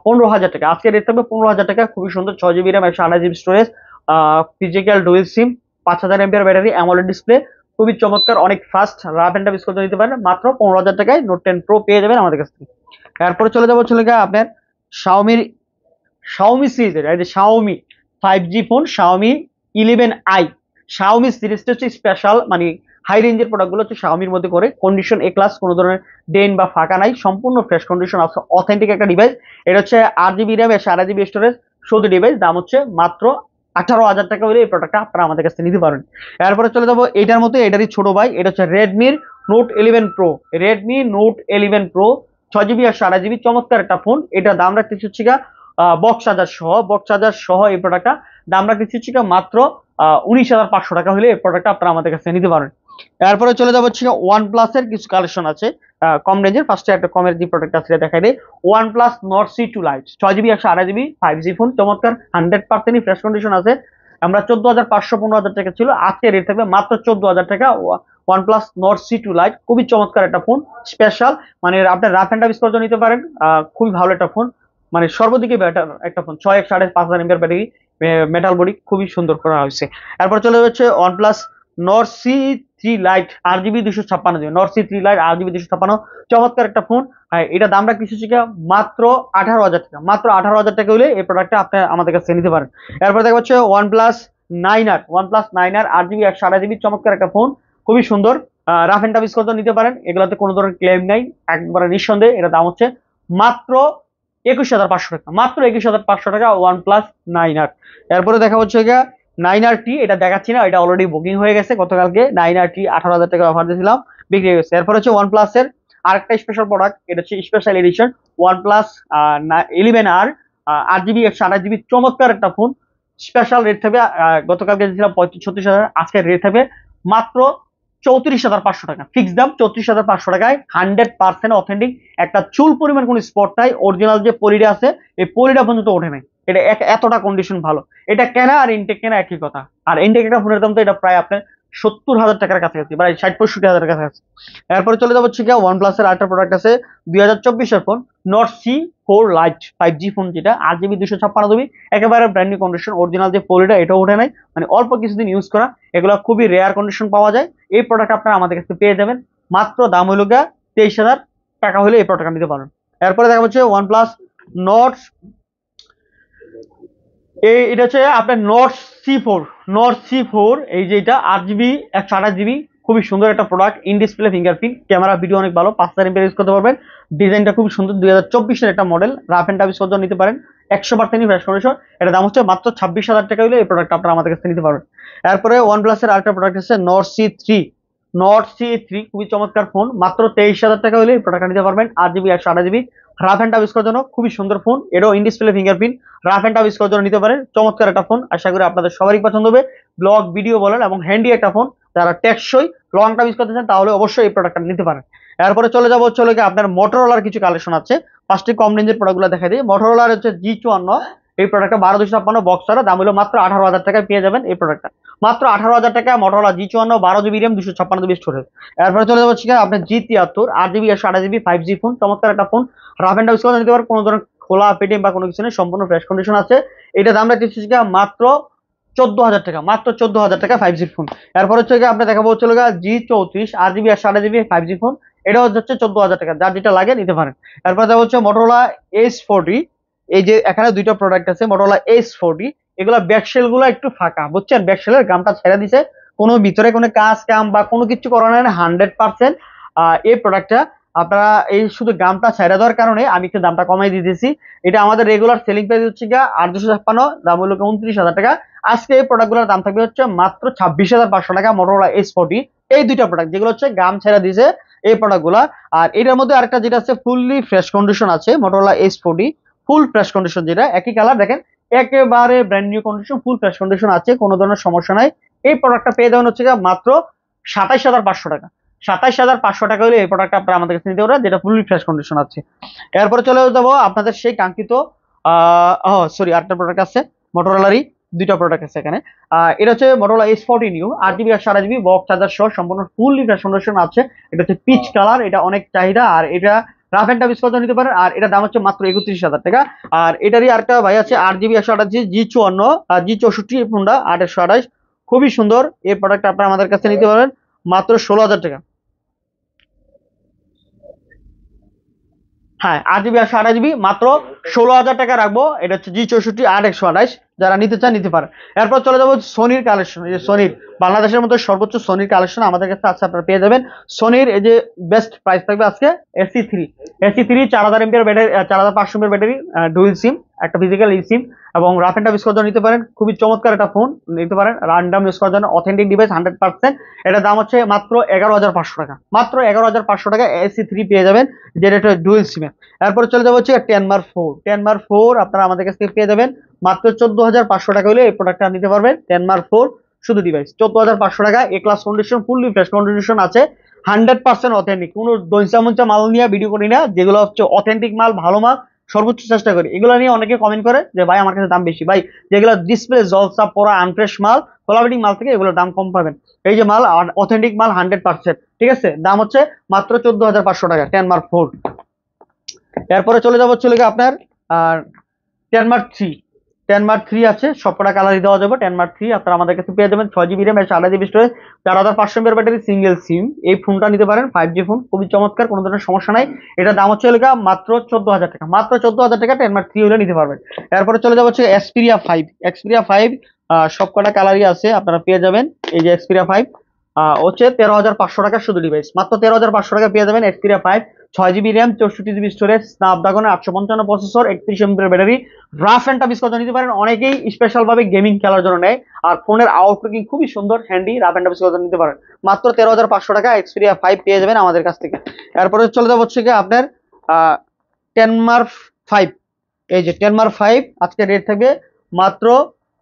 15,000 টাকা, আজকে রেট থাকবে 15,000 টাকা, খুবই সুন্দর, 6 GB RAM, 128 GB storage, physical dual SIM, 5,000 এমপিআর ব্যাটারি, অ্যামোলেড ডিসপ্লে, খুবই চমৎকার, অনেক fast, rough and tough use করতে নিতে পারেন। মাত্র 15,000 টাকায় নোট 10 Pro পেয়ে যাবেন আমাদের কাছ থেকে। এরপরে চলে যাবো আপনার শাওমির শাওমি সিরিজের, এই যে Xiaomi 5G phone, Xiaomi 11i। Xiaomi সিরিজটা হচ্ছে স্পেশাল, মানে হাই রেঞ্জের প্রোডাক্টগুলো হচ্ছে শাওমির মধ্যে করে, কন্ডিশন এ ক্লাস, কোনো ধরনের ডেন বা ফাঁকা নাই, সম্পূর্ণ ফ্রেশ কন্ডিশন আছে, অথেন্টিক একটা ডিভাইস। এটা হচ্ছে 8 জিবি র্যাম, 128 জিবি স্টোরেজ, শুধু ডিভাইস, দাম হচ্ছে মাত্র 18,000 টাকা হলে এই প্রোডাক্টটা আপনারা আমাদের কাছে নিতে পারেন। এরপরে চলে যাবো এটার মতো, এটারই ছোট ভাই, এটা হচ্ছে রেডমির note 11 Pro, Redmi note 11 Pro, 6 GB 128 GB, চমৎকার একটা ফোন। এটা দাম রাখতেছি হচ্ছে বক্স চার্জার সহ এই প্রোডাক্টটা দাম রাখতেছি হচ্ছে মাত্র 19,500 টাকা হলে এই প্রোডাক্টটা আপনারা আমাদের কাছে নিতে পারেন। এরপরে চলে যাবো হচ্ছে OnePlus এর কিছু কালেকশন আছে কম রেঞ্জের। ফার্স্টে একটা কমের যে প্রোডাক্ট আছে দেখাই দেয়, OnePlus Nord C2 Lite, 6 GB 128 GB 5G phone, চমৎকার, 100% ফ্রেশ কন্ডিশন আছে। আমরা 14,500 15,000 টাকা ছিল, আজকে রেট থাকবে মাত্র 14,000 টাকা। OnePlus Nord C2 Lite, খুবই চমৎকার একটা ফোন, স্পেশাল, মানে আপনার রাফ এন্ড টাফ ইউজ করতে নিতে পারেন, খুবই ভালো একটা ফোন, মানে সর্বদিকে বেটার একটা phone, 5,500 MPR battery, metal body, খুবই সুন্দর করা হয়েছে। এরপর চলে যাচ্ছে OnePlus Nord C3 Lite, 8 GB 256 GB, Nord C3 Lite 8 GB 256, চমৎকার একটা ফোন। এটা দাম রাখতেছি মাত্র 18,000 টাকা, মাত্র 18,000 টাকা হলে এই প্রোডাক্টটা আপনি আমাদের কাছে নিতে পারেন। এরপর দেখা হচ্ছে OnePlus 9R, 8 জিবি 128 জিবি, চমৎকার একটা ফোন, খুবই সুন্দর, রাফ এন্ড টাফ ইউজ করতে নিতে পারেন, এগুলোতে কোনো ধরনের ক্লেম নাই, একবারে নিঃসন্দেহে। এটা দাম হচ্ছে মাত্র 21,500 টাকা, মাত্র 21,500 টাকা OnePlus 9R। এরপরে দেখা হচ্ছে 9RT এটা দেখাচ্ছি না, এটা অলরেডি বুকিং হয়ে গেছে গতকালকে। 9RT 18,000 টাকা অফার দিয়েছিলাম, বিক্রি হয়ে গেছে। এরপর হচ্ছে OnePlus এর আরেকটা স্পেশাল প্রোডাক্ট, এটা হচ্ছে special edition OnePlus 11R 8GB 128GB, চমৎকার একটা ফোন। স্পেশাল রেট থাকবে, গতকালকে দিয়েছিলাম 35-36 হাজার, আজকের রেট থাকবে মাত্র 34,500 টাকা। ফিক্স দাম 34,500 টাকায়, 100% অথেন্টিক। একটা চুল পরিমাণ কোনো স্পট নাই, অরিজিনাল যে পলিটা আছে এই পলিটা পর্যন্ত ওঠে নাই। এটা এতটা কন্ডিশন ভালো। এটা কেনা আর ইনটেক কেনা একই কথা। আর ইনটেক একটা ফোনের দাম তো এটা প্রায় আপনার 70,000 টাকার কাছাকাছি, প্রায় 60-65 হাজার কাছাকাছি। এরপরে চলে যাবো হচ্ছে ওয়ান প্লাস এর আরেকটা প্রোডাক্ট আছে 2024-এর phone, Note C4 Lite 5G phone, যেটা 8GB 256GB, একেবারে ব্র্যান্ড নিউ কন্ডিশন। অরিজিনাল যে পলিটা এটাও ওঠে নাই, মানে অল্প কিছুদিন ইউজ করা, এগুলো খুবই রেয়ার কন্ডিশন পাওয়া যায়। এই প্রোডাক্ট আপনারা আমাদের কাছে পেয়ে যাবেন, মাত্র দাম হলো 23,000 টাকা হলে এই প্রোডাক্ট নিতে পারেন। এরপরে দেখা হচ্ছে OnePlus নট, এটা হচ্ছে আপনার নট C4 এই যে এটা 8GB 128GB, খুবই সুন্দর একটা product. In display fingerprint, camera video অনেক ভালো, 5,000 এমপি ইউজ করতে পারবেন। ডিজাইনটা খুব সুন্দর, 2024-এর একটা model, rough and tough use করতে নিতে পারেন, 100% ফ্রেশ কন্ডিশন। এটা দাম হচ্ছে মাত্র 26,000 টাকা হলে এই প্রোডাক্ট আপনারা আমাদের কাছে নিতে পারবেন। এরপরে OnePlus এর আরেকটা প্রোডাক্ট আছে নট C3 খুবই চমৎকার ফোন, মাত্র 23,000 টাকা হলে এই প্রোডাক্ট নিতে পারবেন। 8GB 128GB, rough and tough use করার জন্য খুবই সুন্দর ফোন। এটাও in display fingerprint, rough and tough use করার জন্য নিতে পারেন, চমৎকার একটা ফোন। আশা করি আপনাদের সবারই পছন্দ হবে। ব্লগ ভিডিও বলেন এবং হ্যান্ডি একটা ফোন, যারা টেকসই লং টাইম ইউজ করতে চান তাহলে অবশ্যই এই প্রোডাক্টটা নিতে পারেন। এরপরে চলে গিয়ে আপনার মোটরোলার কিছু কালেকশন আছে। ফার্স্টে কম রেঞ্জের প্রোডাক্টগুলো দেখা দিই। মোটরোলার হচ্ছে G54, এই প্রোডাক্টটা 12,256 বক্স ছাড়া, দাম হলো মাত্র 18,000 টাকায় পেয়ে যাবেন এই প্রোডাক্টটা, মাত্র 18,000 টাকা। Motorola G54, 12GB RAM, 256GB storage. এরপরে চলে যাবো আপনার G73 8GB 128GB 5G phone, চমৎকার একটা phone, rough and tough use করতে নিতে পারেন, কোনো ধরনের খোলা পেটিএম বা কোনো কিছু নেই, সম্পূর্ণ ফ্রেশ কন্ডিশন আছে। এটা দাম রাখতেছি মাত্র 14,000 টাকা, মাত্র 14,000 টাকা 5G ফোন। এরপর হচ্ছে আপনি দেখাবো হচ্ছে G34 8GB 128GB 5G phone, এটা হচ্ছে 14,000 টাকা, যার যেটা লাগে নিতে পারেন। এরপর দেখা হচ্ছে মোটরোলা S40, এই যে এখানে দুইটা প্রোডাক্ট আছে মোটরোলা S40, এগুলা ব্যাকশেল গুলো একটু ফাঁকা, বুঝছেন, ব্যাকশেলের গামটা ছেড়ে দিছে, কোনো ভিতরে কোনো কাজ কাম বা কোনো কিছু করা নাই, 100%। এই প্রোডাক্টটা আপনারা এই শুধু গামটা ছেড়ে দেওয়ার কারণে আমি একটু দামটা কমাই দিতেছি। এটা আমাদের রেগুলার সেলিং প্রাইস হচ্ছে 8,256, দাম হলো 29,000 টাকা। আজকে এই প্রোডাক্টগুলোর দাম থাকবে হচ্ছে মাত্র 26,500 টাকা। মোটরোলা S40, এই দুইটা প্রোডাক্ট যেগুলো হচ্ছে গাম ছেড়ে দিছে এই প্রোডাক্টগুলো। আর এটার মধ্যে আরেকটা যেটা আছে ফুললি ফ্রেশ কন্ডিশন আছে, Motorola S40 full fresh condition, যেটা একই কালার দেখেন, একেবারে brand new condition, full fresh condition আছে, কোনো ধরনের সমস্যা নাই। এই প্রোডাক্টটা পেয়ে যাবেন হচ্ছে মাত্র 27,500 টাকা। 27,500 টাকা হলে এই প্রোডাক্ট আপনারা আমাদের কাছে নিতে পারেন, যেটা ফুললি ফ্রেশ কন্ডিশন আছে। এরপরে চলে যাবো আপনাদের সেই কাঙ্ক্ষিত সরি, আরেকটা প্রোডাক্ট আছে মোটরোলারই, দুইটা প্রোডাক্ট আছে এখানে। এটা হচ্ছে Motorola S40 new 8GB 128GB box charger সহ, সম্পূর্ণ ফুললি ফ্রেশ কন্ডিশন আছে। এটা হচ্ছে পিচ কালার, এটা অনেক চাহিদা, আর এটা রাফ এন্ড টাফ ইউজ করতে নিতে পারেন। আর এটা দাম হচ্ছে মাত্র 31,000 টাকা। আর এটারই আরেকটা ভাই আছে 8GB 128GB G54 G64 ফোনটা 828, খুবই সুন্দর। এই প্রোডাক্ট আপনারা আমাদের কাছে নিতে পারেন মাত্র 16,000 টাকা। হ্যাঁ, 8GB 128GB মাত্র 16,000 টাকা রাখবো। এটা হচ্ছে G64 8/128, যারা নিতে চান নিতে পারেন। এরপর চলে যাবো সোনির কালেকশন। এই যে সোনির বাংলাদেশের মধ্যে সর্বোচ্চ সোনির কালেকশন আমাদের কাছে আছে, আপনারা পেয়ে যাবেন। সোনির এই যে বেস্ট প্রাইস থাকবে আজকে AC3 4,000 এমপিআর ব্যাটারি, 4,500 এমপিআর ব্যাটারি, ডুয়েল সিম, একটা ফিজিক্যাল সিম, এবং রাফ এন্ড টাফ ইউজ করার জন্য নিতে পারেন। খুবই চমৎকার একটা ফোন, নিতে পারেন রান্ডাম ইউজ করার জন্য, অথেন্টিক ডিভাইস 100%। এটার দাম হচ্ছে মাত্র 11,500 টাকা, মাত্র 11,500 টাকা AC3 পেয়ে যাবেন, যেটা একটা ডুয়েল সিমে। এরপরে চলে যাবো হচ্ছে টেনমার 4 আপনারা আমাদের কাছ থেকে পেয়ে যাবেন মাত্র 14,500 টাকা হলে এই প্রোডাক্টটা নিতে পারবেন। টেনমার 4 শুধু ডিভাইস 14,500 টাকা, A class condition, fully fresh condition আছে, 100% অথেন্টিক। কোনো দইসা মঞ্চা মাল নিয়ে ভিডিও করি না, যেগুলো হচ্ছে অথেন্টিক মাল, ভালো মাল, সর্বোচ্চ চেষ্টা করি। এগুলো নিয়ে অনেকে কমেন্ট করে যে ভাই আমার কাছে দাম বেশি, ভাই যেগুলো ডিসপ্লে জলসা পড়া আনফ্রেশ মাল, কোয়ালিটি মাল থেকে এগুলোর দাম কম পাবেন। এই যে মাল অথেন্টিক মাল 100%, ঠিক আছে, দাম হচ্ছে মাত্র 14,500 টাকা টেনমার 4। এরপরে চলে যাবো আপনার আর টেনমার 3 আছে, সবকটা কালারই দেওয়া যাবে। টেনমার 3 আপনারা আমাদের কাছে পেয়ে যাবেন 6GB RAM, 4GB storage, 4,500 mAh battery, single SIM. এই ফোনটা নিতে পারেন, 5G ফোন, খুবই চমৎকার, কোনো ধরনের সমস্যা নাই। এটা দাম হচ্ছে মাত্র 14,000 টাকা, মাত্র 14,000 টাকা টেনমার 3 হলে নিতে পারবেন। এরপরে চলে যাবো হচ্ছে Xperia 5 সবকটা কালারই আছে, আপনারা পেয়ে যাবেন। এই যে Xperia 5 হচ্ছে 13,500 টাকা শুধু ডিভাইস, মাত্র 13,500 টাকা পেয়ে যাবেন Xperia 5। 6 GB RAM, 64 GB storage, Snapdragon 855 processor, 31 এমপির battery, rough and tough use করতে নিতে পারেন। অনেকেই স্পেশাল ভাবে গেমিং খেলার জন্য নেয়, আর ফোনের আউটলুকিং খুবই সুন্দর, handy, rough and tough use করতে নিতে পারেন। মাত্র 13,500 টাকা Xperia 5 পেয়ে যাবেন আমাদের কাছ থেকে। এরপরে চলে যাবো হচ্ছে কি আপনার টেনমার্ক 5। এই যে টেনমার্ক 5 আজকে রেট থাকবে মাত্র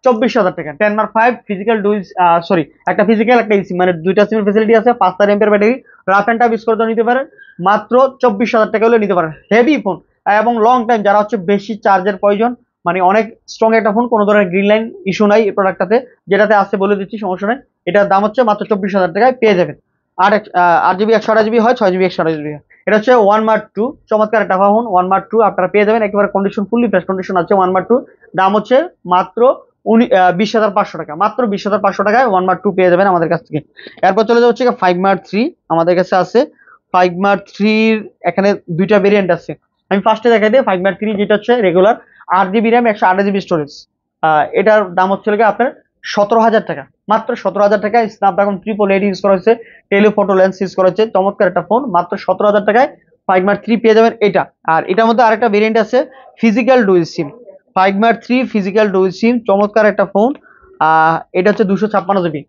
24,000 টাকা। টেনমার্ক 5 ফিজিক্যাল ডুইল, সরি, একটা ফিজিক্যাল একটা ইসি, মানে দুইটা সিমের ফ্যাসিলিটি আছে, 5000 এমপির battery, rough and tough use করতে নিতে পারেন। মাত্র 24,000 টাকা হলে নিতে পারেন। হেভি ফোন এবং লং টাইম, যারা হচ্ছে বেশি চার্জের প্রয়োজন, মানে অনেক স্ট্রং একটা ফোন, কোনো ধরনের গ্রিন লাইন ইস্যু নাই এই প্রোডাক্টটাতে, যেটাতে আছে বলে দিচ্ছি, সমস্যা নাই। এটার দাম হচ্ছে মাত্র 24,000 টাকায় পেয়ে যাবেন। 8 জিবি 128 জিবি হয়, 6 জিবি 128 জিবি হয়। এটা হচ্ছে 1 মার্ক 2, চমৎকার একটা ফোন। 1 মার্ক 2 আপনারা পেয়ে যাবেন, একেবারে কন্ডিশন ফুললি ফ্রেশ কন্ডিশন আছে 1 মার্ক 2। দাম হচ্ছে মাত্র 20,500 টাকা। মাত্র 20,500 টাকায় 1 মার্ক 2 পেয়ে যাবেন আমাদের কাছ থেকে। এরপর চলে যাচ্ছে 5 মার্ক 3 আমাদের কাছে আছে। 5 মার্ক 3 এখানে দুইটা ভেরিয়েন্ট আছে, আমি ফার্স্টে দেখাই দিই। 5 মার্ক 3 যেটা হচ্ছে regular, 8 GB RAM, 128 GB storage, এটার দাম হচ্ছে আপনার 17,000 টাকা। মাত্র 17,000 টাকায় স্ন্যাপড্রাগন 888 ইউজ করা হয়েছে, টেলিফটো লেন্স ইউজ করা হয়েছে, চমৎকার একটা ফোন। মাত্র 17,000 টাকায় 5 মার্ক 3 পেয়ে যাবেন এটা। আর এটার মধ্যে আরেকটা ভেরিয়েন্ট আছে, physical dual SIM. 5 mark 3 physical dual SIM, চমৎকার একটা ফোন। এটা হচ্ছে 256 GB,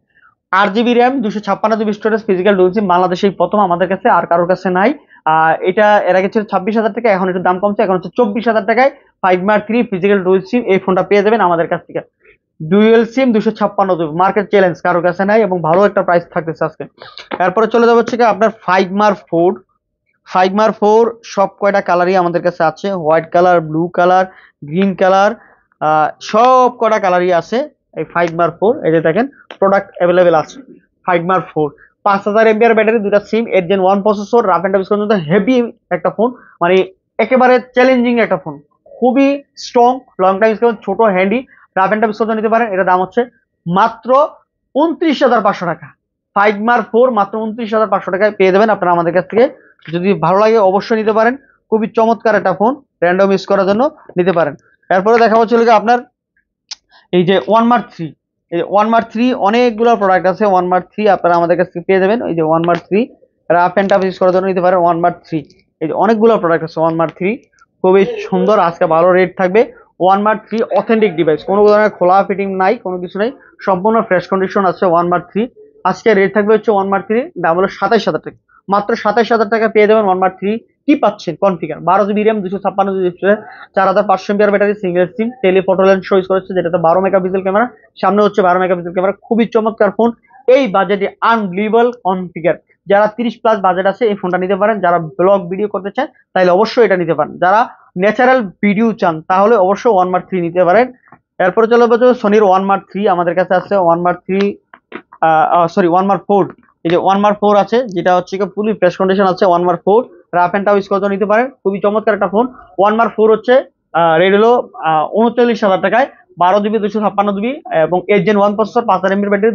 8 GB RAM, 256 GB storage, physical dual SIM, বাংলাদেশেই প্রথম, আমাদের কাছে আর কারোর কাছে নাই। এটা এর আগে ছিল 26,000 টাকা, এখন একটু দাম কমছে, এখন হচ্ছে 24,000 টাকায় 5 মার্ক 3 ফিজিক্যাল ডুয়েল সিম এই ফোনটা পেয়ে যাবেন আমাদের কাছ থেকে। ডুয়েল সিম 256 জিবি, মার্কেট চ্যালেঞ্জ, কারোর কাছে নাই এবং ভালো একটা প্রাইস থাকতেছে আজকে। এরপরে চলে যাবো হচ্ছে আপনার 5 মার্ক 4। 5 মার্ক 4 সব কয়টা কালারই আমাদের কাছে আছে, white colour, blue colour, green colour, সব কয়টা কালারই আছে এই 5 মার্ক 4। এই যে দেখেন প্রোডাক্ট অ্যাভেলেবেল আছে। 5 মার্ক 4 5000 এমপিআর ব্যাটারি, দুটা SIM, 8 Gen 1 processor, rough and tough use করতে হেভি একটা ফোন, মানে একেবারে চ্যালেঞ্জিং একটা ফোন, খুবই স্ট্রং, লং টাইম ইউজ করতে, ছোট, handy, rough and tough use করতে নিতে পারেন। এটার দাম হচ্ছে মাত্র 29,500 টাকা। 5 মার্ক 4 মাত্র 29,500 টাকায় পেয়ে যাবেন আপনারা আমাদের কাছ থেকে। যদি ভালো লাগে অবশ্যই নিতে পারেন, খুবই চমৎকার একটা ফোন, র্যান্ডম ইউজ করার জন্য নিতে পারেন। এরপরে দেখা হচ্ছে আপনার এই যে 1 মার্ক 3। এই 1 মার্ক 3 অনেকগুলো প্রোডাক্ট আছে। 1 মার্ক 3 আপনারা আমাদের কাছ থেকে পেয়ে যাবেন। এই যে 1 mark 3 rough and tough use করার জন্য নিতে পারেন 1 মার্ক 3। এই যে অনেকগুলো প্রোডাক্ট আছে 1 মার্ক 3, খুবই সুন্দর, আজকে ভালো রেট থাকবে। 1 মার্ক 3 অথেন্টিক ডিভাইস, কোনো ধরনের খোলা ফিটিং নাই, কোনো কিছু নাই, সম্পূর্ণ ফ্রেশ কন্ডিশন আছে 1 মার্ক 3। আজকে রেট থাকবে হচ্ছে 1 মার্ক 3 দাম হলো 27,000 টাকা। মাত্র 27,000 টাকা পেয়ে যাবেন 1 মার্ক 3। কি পাচ্ছেন? Configure 12 GB RAM, 256 GB storage, 4,500 এমপিআর battery, single SIM, telephoto lens use করেছে, যেটাতে 12 মেগাপিক্সেল ক্যামেরা, সামনে হচ্ছে 12 মেগাপিক্সেল ক্যামেরা, খুবই চমৎকার ফোন। এই বাজেটে আনবিলিভেবল কনফিগার। যারা 30+ বাজেট আছে এই ফোনটা নিতে পারেন। যারা ব্লগ ভিডিও করতে চান তাহলে অবশ্যই এটা নিতে পারেন। যারা ন্যাচারাল ভিডিও চান তাহলে অবশ্যই 1 মার্ক 3 নিতে পারেন। এরপরে চলে যাবো সোনির 1 মার্ক 3 আমাদের কাছে আছে। 1 মার্ক 3 সরি 1 মার্ক 4। এই যে 1 মার্ক 4 আছে, যেটা হচ্ছে ফুলি ফ্রেশ কন্ডিশন আছে। 1 mark 4 rough and tough use করতে নিতে পারেন, খুবই চমৎকার একটা ফোন। 1 মার্ক 4 হচ্ছে রেট হলো 39,000 টাকায়, 12 জিবি, 256 জিবি এবং 8 Gen 1 প্রসেসর, 5000 এমবির ব্যাটারি,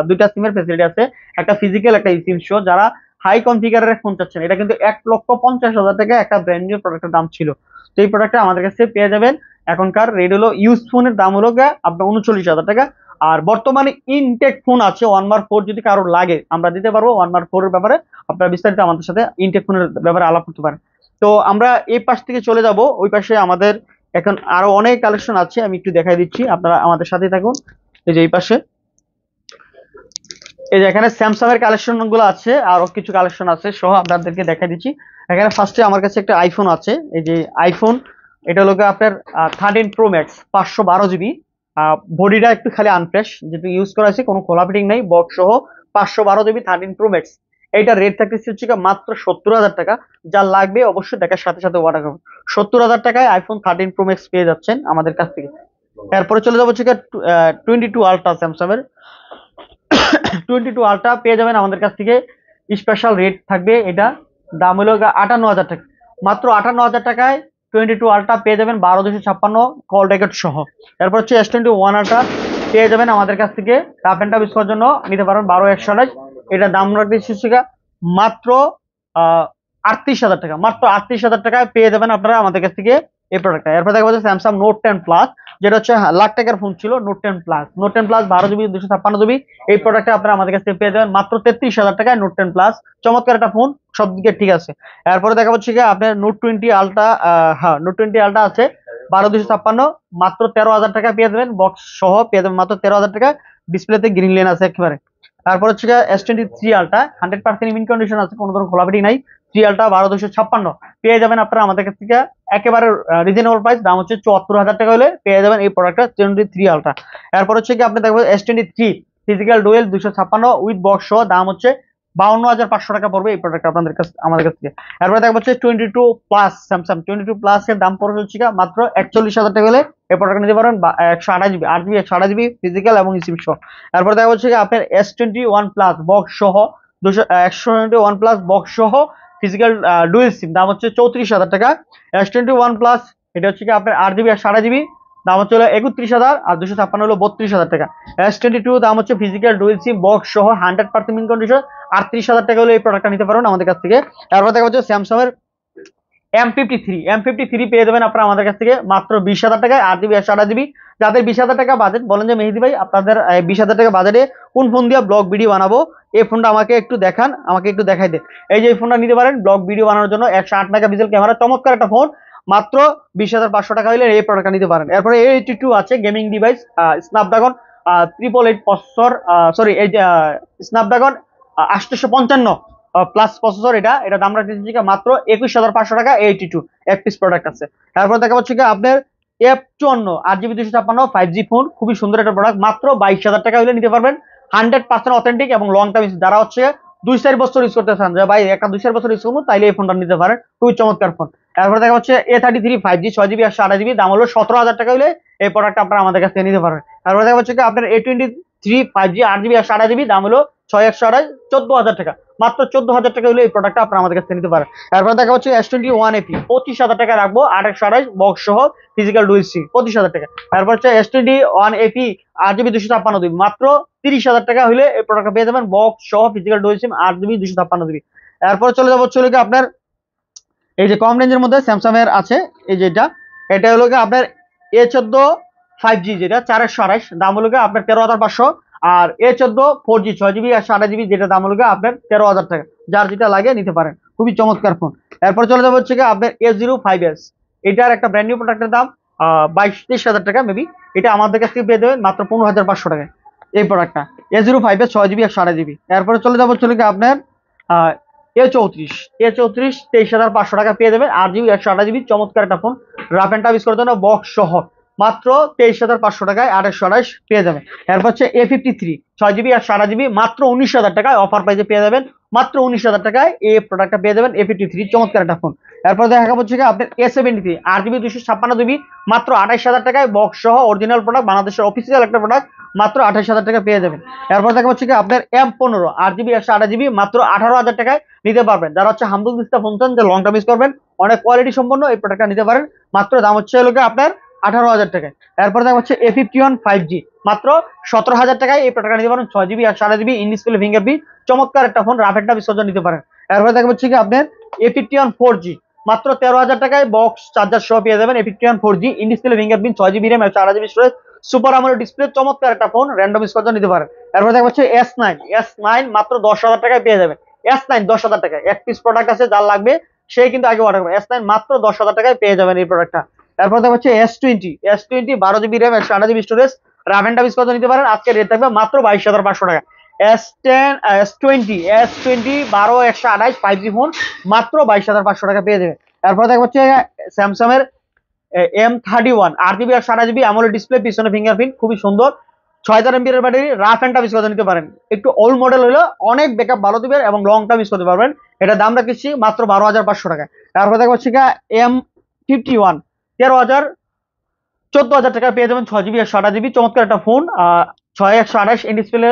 দুইটা সিমের ফ্যাসিলিটি আছে, একটা ফিজিক্যাল একটা সিম শো। যারা হাই কনফিগারের ফোন চাচ্ছেন, এটা কিন্তু 1,50,000 টাকা একটা ব্র্যান্ড নিউ প্রোডাক্টের দাম ছিল। তো এই প্রোডাক্টটা আমাদের কাছে পেয়ে যাবেন। এখনকার রেট হলো ইউজ ফোনের দাম হলো আপনার 39,000 টাকা। আর বর্তমানে ইনটেক ফোন আছে 1 মার্ক 4, যদি কারো লাগে আমরা দিতে পারবো। 1 মার্ক 4 এর ব্যাপারে আপনারা বিস্তারিত আমাদের সাথে ইনটেক ফোনের ব্যাপারে আলাপ করতে পারেন। তো আমরা এই পাশ থেকে চলে যাব, ওই পাশে আমাদের এখন আরো অনেক কালেকশন আছে, আমি একটু দেখাই দিচ্ছি, আপনারা আমাদের সাথে থাকুন। এই যে এই পাশে, এই যে এখানে স্যামসাং এর কালেকশন গুলো আছে, আরো কিছু কালেকশন আছে সহ আপনাদেরকে দেখাই দিচ্ছি। এখানে ফার্স্টে আমার কাছে একটা আইফোন আছে। এই যে আইফোন, এটা হলো আপনার 13 প্রো ম্যাক্স, 512 জিবি। বডিটা একটু খালি আনফ্রেশ, যেটা ইউজ করা আছে, কোনো খোলা ফিটিং নাই, বক্স সহ 512 জিবি 13 প্রো ম্যাক্স। এইটার রেট থাকতেছে হচ্ছে মাত্র 70,000 টাকা। যা লাগবে অবশ্যই দেখার সাথে সাথে অর্ডার করুন। 70,000 টাকায় আইফোন 13 প্রো ম্যাক্স পেয়ে যাচ্ছেন আমাদের কাছ থেকে। এরপরে চলে যাবো হচ্ছে 22 আলট্রা, স্যামসাং এর 22 আলট্রা পেয়ে যাবেন আমাদের কাছ থেকে। স্পেশাল রেট থাকবে, এটা দাম হলো 58,000 টাকা। মাত্র 58,000 টাকায় 22 আলট্রা পেয়ে যাবেন, 12,256 কল রেকর্ড সহ। এরপর হচ্ছে S21 আলট্রা পেয়ে যাবেন আমাদের কাছ থেকে, রাফ এন্ড টাফ ইউজ করার জন্য নিতে পারেন, 12,128। এটা দাম রাখতেছি মাত্র 38,000 টাকা। মাত্র 38,000 টাকায় পেয়ে যাবেন আপনারা আমাদের কাছ থেকে এই প্রোডাক্টটা। এরপর দেখা যাচ্ছে স্যামসাং নোট 10 প্লাস, যেটা হচ্ছে লাখ টাকার ফোন ছিল। Note 10 plus, note 10 plus 12 GB 256 GB, এই প্রোডাক্টটা আপনারা আমাদের কাছ থেকে পেয়ে যাবেন মাত্র 33,000 টাকায়। নোট 10 প্লাস চমৎকার একটা ফোন, সব দিকে ঠিক আছে। এরপরে দেখা হচ্ছে কি আপনার নোট 20 আলট্রা, হ্যাঁ নোট 20 আলট্রা আছে 12,256, মাত্র 13,000 টাকা পেয়ে যাবেন, বক্স সহ পেয়ে যাবেন মাত্র 13,000 টাকা। ডিসপ্লেতে গ্রিন লেন আছে একেবারে। তারপর হচ্ছে S23 আলট্রা 100% ইন কন্ডিশন আছে, কোনো ধরনের খোলাপাটি নাই। 3 আলট্রা 12,256 পেয়ে যাবেন আপনারা আমাদের কাছ থেকে একেবারে রিজনেবল প্রাইস, দাম হচ্ছে 74,000 টাকা হলে পেয়ে যাবেন এই প্রোডাক্টটা 23 আলট্রা। এরপর হচ্ছে কি আপনি দেখবেন S23 physical dual 256 with box সহ, দাম হচ্ছে 52,500 টাকা পড়বে এই প্রোডাক্ট আপনাদের কাছে আমাদের কাছ থেকে। এরপরে দেখবো হচ্ছে 22 প্লাস, স্যামসাং 22 প্লাস এর দাম পড়বে হচ্ছে মাত্র 41,000 টাকা হলে এই প্রোডাক্ট নিতে পারেন, 128 জিবি 8 জিবি 128 জিবি ফিজিক্যাল এবং রিসিভ সহ। এরপর দেখা হচ্ছে আপনার S21 প্লাস বক্স সহ 121 প্লাস বক্স সহ ফিজিক্যাল ডুয়েল সিম, দাম হচ্ছে 34,000 টাকা। S21 প্লাস এটা হচ্ছে আপনার 8 জিবি 128 জিবি, দাম হচ্ছে 31,000, আর 256 হলো 32,000 টাকা। S22 দাম হচ্ছে ফিজিক্যাল ডুয়েল সিম বক্স সহ 100% ইন কন্ডিশন, 38,000 টাকা হলে এই প্রোডাক্টটা নিতে পারবেন আমাদের কাছ থেকে। তারপর দেখা হচ্ছে স্যামসাং এর M53 পেয়ে যাবেন আপনারা আমাদের কাছ থেকে মাত্র 20,000 টাকায়, 8 জিবি 128 জিবি। যাদের 20,000 টাকা বাজেট, বলেন যে মেহেদি ভাই আপনাদের 20,000 টাকা বাজেটে কোন ফোন দিয়ে ব্লগ ভিডিও বানাবো, এই ফোনটা আমাকে একটু দেখান, আমাকে একটু দেখাই দেন। এই যে এই ফোনটা নিতে পারেন ব্লগ ভিডিও বানানোর জন্য, 108 মেগাপিক্সেল ক্যামেরা, চমৎকার একটা ফোন, মাত্র 20,500 টাকা হলে এই প্রোডাক্টটা নিতে পারেন। এরপরে A82 আছে gaming device, Snapdragon 888 processor, sorry এই যে স্ন্যাপড্রাগন 855 প্লাস প্রসেসর, এটা দাম রাখতেছি মাত্র 21,500 টাকা। 82 এক পিস প্রোডাক্ট আছে। তারপর দেখা হচ্ছে কি আপনার F54 8 জিবি 256 5G ফোন, খুবই সুন্দর একটা প্রোডাক্ট, মাত্র 22,000 টাকা হলে নিতে পারবেন। 100% অথেন্টিক এবং লং টাইম, যারা হচ্ছে 2-4 বছর ইউজ করতে চান, যে ভাই একটা 2-4 বছর ইউজ করবো, তাইলে এই ফোনটা নিতে পারেন, খুবই চমৎকার ফোন। তারপর দেখা হচ্ছে A33 5G 6 জিবি 128 জিবি, দাম হলো 17,000 টাকা হলে এই প্রোডাক্ট আপনারা আমাদের কাছ থেকে নিতে পারবেন। তারপর দেখা হচ্ছে কি আপনার A23 5G 8 জিবি 128 জিবি, দাম হলো 6 128 14,000 টাকা, মাত্র 14,000 টাকা হলে এই প্রোডাক্টটা আপনারা আমাদের কাছ থেকে নিতে পারেন। তারপর দেখা হচ্ছে S21 FE 25,000 টাকা রাখবো, 8 128 বক্স সহ ফিজিক্যাল ডুয়েল সিম 25,000 টাকা। তারপর হচ্ছে S21 FE 8 জিবি 256 জিবি, মাত্র 30,000 টাকা হলে এই প্রোডাক্টটা পেয়ে যাবেন, বক্স সহ ফিজিক্যাল ডুয়েল সিম 8 জিবি 256 জিবি। এরপর চলে যাবো আপনার এই যে কম রেঞ্জের মধ্যে স্যামসাং এর আছে, এই যে এটা হলো আপনার A14 5G, যেটা 428, দাম হলো আপনার 13,500। আর A14 4G 6 জিবি 128 জিবি, যেটা দাম হলো আপনার 13,000 টাকা। যার যেটা লাগে নিতে পারেন, খুবই চমৎকার ফোন। এরপর চলে যাবো হচ্ছে আপনার A05s, এটার একটা ব্র্যান্ড নিউ প্রোডাক্টের দাম 22-23,000 টাকা মেবি, এটা আমাদের কাছ থেকে পেয়ে দেবেন মাত্র 15,500 টাকায় এই প্রোডাক্টটা, A05s 6 জিবি 128 জিবি। এরপরে চলে যাবো আপনার A34 23,500 টাকা পেয়ে যাবেন, 8 জিবি 128 জিবি, চমৎকার একটা phone, rough and tough use করার জন্য বক্স সহ, মাত্র 23,500 টাকায় 8 128 পেয়ে যাবেন। এরপর হচ্ছে A53 6 জিবি 128 জিবি, মাত্র 19,000 টাকায় অফার প্রাইসে পেয়ে যাবেন, মাত্র 19,000 টাকায় এই প্রোডাক্টটা পেয়ে যাবেন A53, চমৎকার একটা ফোন। এরপর দেখা হচ্ছে আপনার A73 8 জিবি 256 জিবি, মাত্র 28,000 টাকায় বক্স সহ, অরিজিনাল প্রোডাক্ট, বাংলাদেশের অফিসিয়াল একটা প্রোডাক্ট, মাত্র 28,000 টাকা পেয়ে যাবেন। এরপর দেখা হচ্ছে আপনার M15 8 জিবি 128 জিবি, মাত্র 18,000 টাকায় নিতে পারবেন। যারা হচ্ছে হাম্বল ডিসপ্লে ফোন চান, যে লং টার্ম ইউজ করবেন, অনেক কোয়ালিটি সম্পন্ন, এই প্রোডাক্টটা নিতে পারেন, মাত্র দাম হচ্ছে আপনার 18,000 টাকায়। এরপর দেখা হচ্ছে A51 5G, মাত্র 17,000 টাকায় এই প্রোডাক্টটা নিতে পারেন, 6 GB 128 GB, in display fingerprint, চমৎকার একটা phone, rough and tough use নিতে পারেন। এরপর দেখা হচ্ছে আপনার A51 4G, মাত্র 13,000 টাকায় বক্স চার্জার সহ পেয়ে যাবেন A51 4G, in display fingerprint, 6 GB RAM 4 GB storage, super AMOLED display, চমৎকার একটা ফোন, র্যান্ডম ইউজ নিতে পারেন। এরপর দেখা হচ্ছে S9 মাত্র 10,000 টাকায় পেয়ে যাবেন। S9 10,000 টাকায় এক পিস প্রোডাক্ট আছে, যার লাগবে সেই কিন্তু আগে অর্ডার করবে। S9 মাত্র 10,000 টাকায় পেয়ে যাবেন এই প্রোডাক্টটা। তারপর দেখা হচ্ছে S20 12 GB RAM 128 GB storage, rough and tough use নিতে পারেন। আজকে রেট থাকবে মাত্র 22,500 টাকা। S10 S20 12 128 5G ফোন, মাত্র 22,500 টাকা পেয়ে যাবে। তারপর দেখা হচ্ছে স্যামসাং এর M31 8 GB 128 GB, AMOLED display, পিছনে ফিঙ্গারপ্রিন্ট, খুবই সুন্দর, 6,000 এমপিএর battery, rough and tough use করতে নিতে পারেন। একটু ওল্ড মডেল হলো, অনেক ব্যাকআপ ভালো দিবে এবং লং টাইম ইউজ করতে পারবেন। এটা দাম রাখছি মাত্র 12,500 টাকা। তারপর দেখা হচ্ছে M51 13,000 14,000 টাকা পেয়ে যাবেন, 6 জিবি 128 জিবি, চমৎকার একটা phone, 6 128 in display,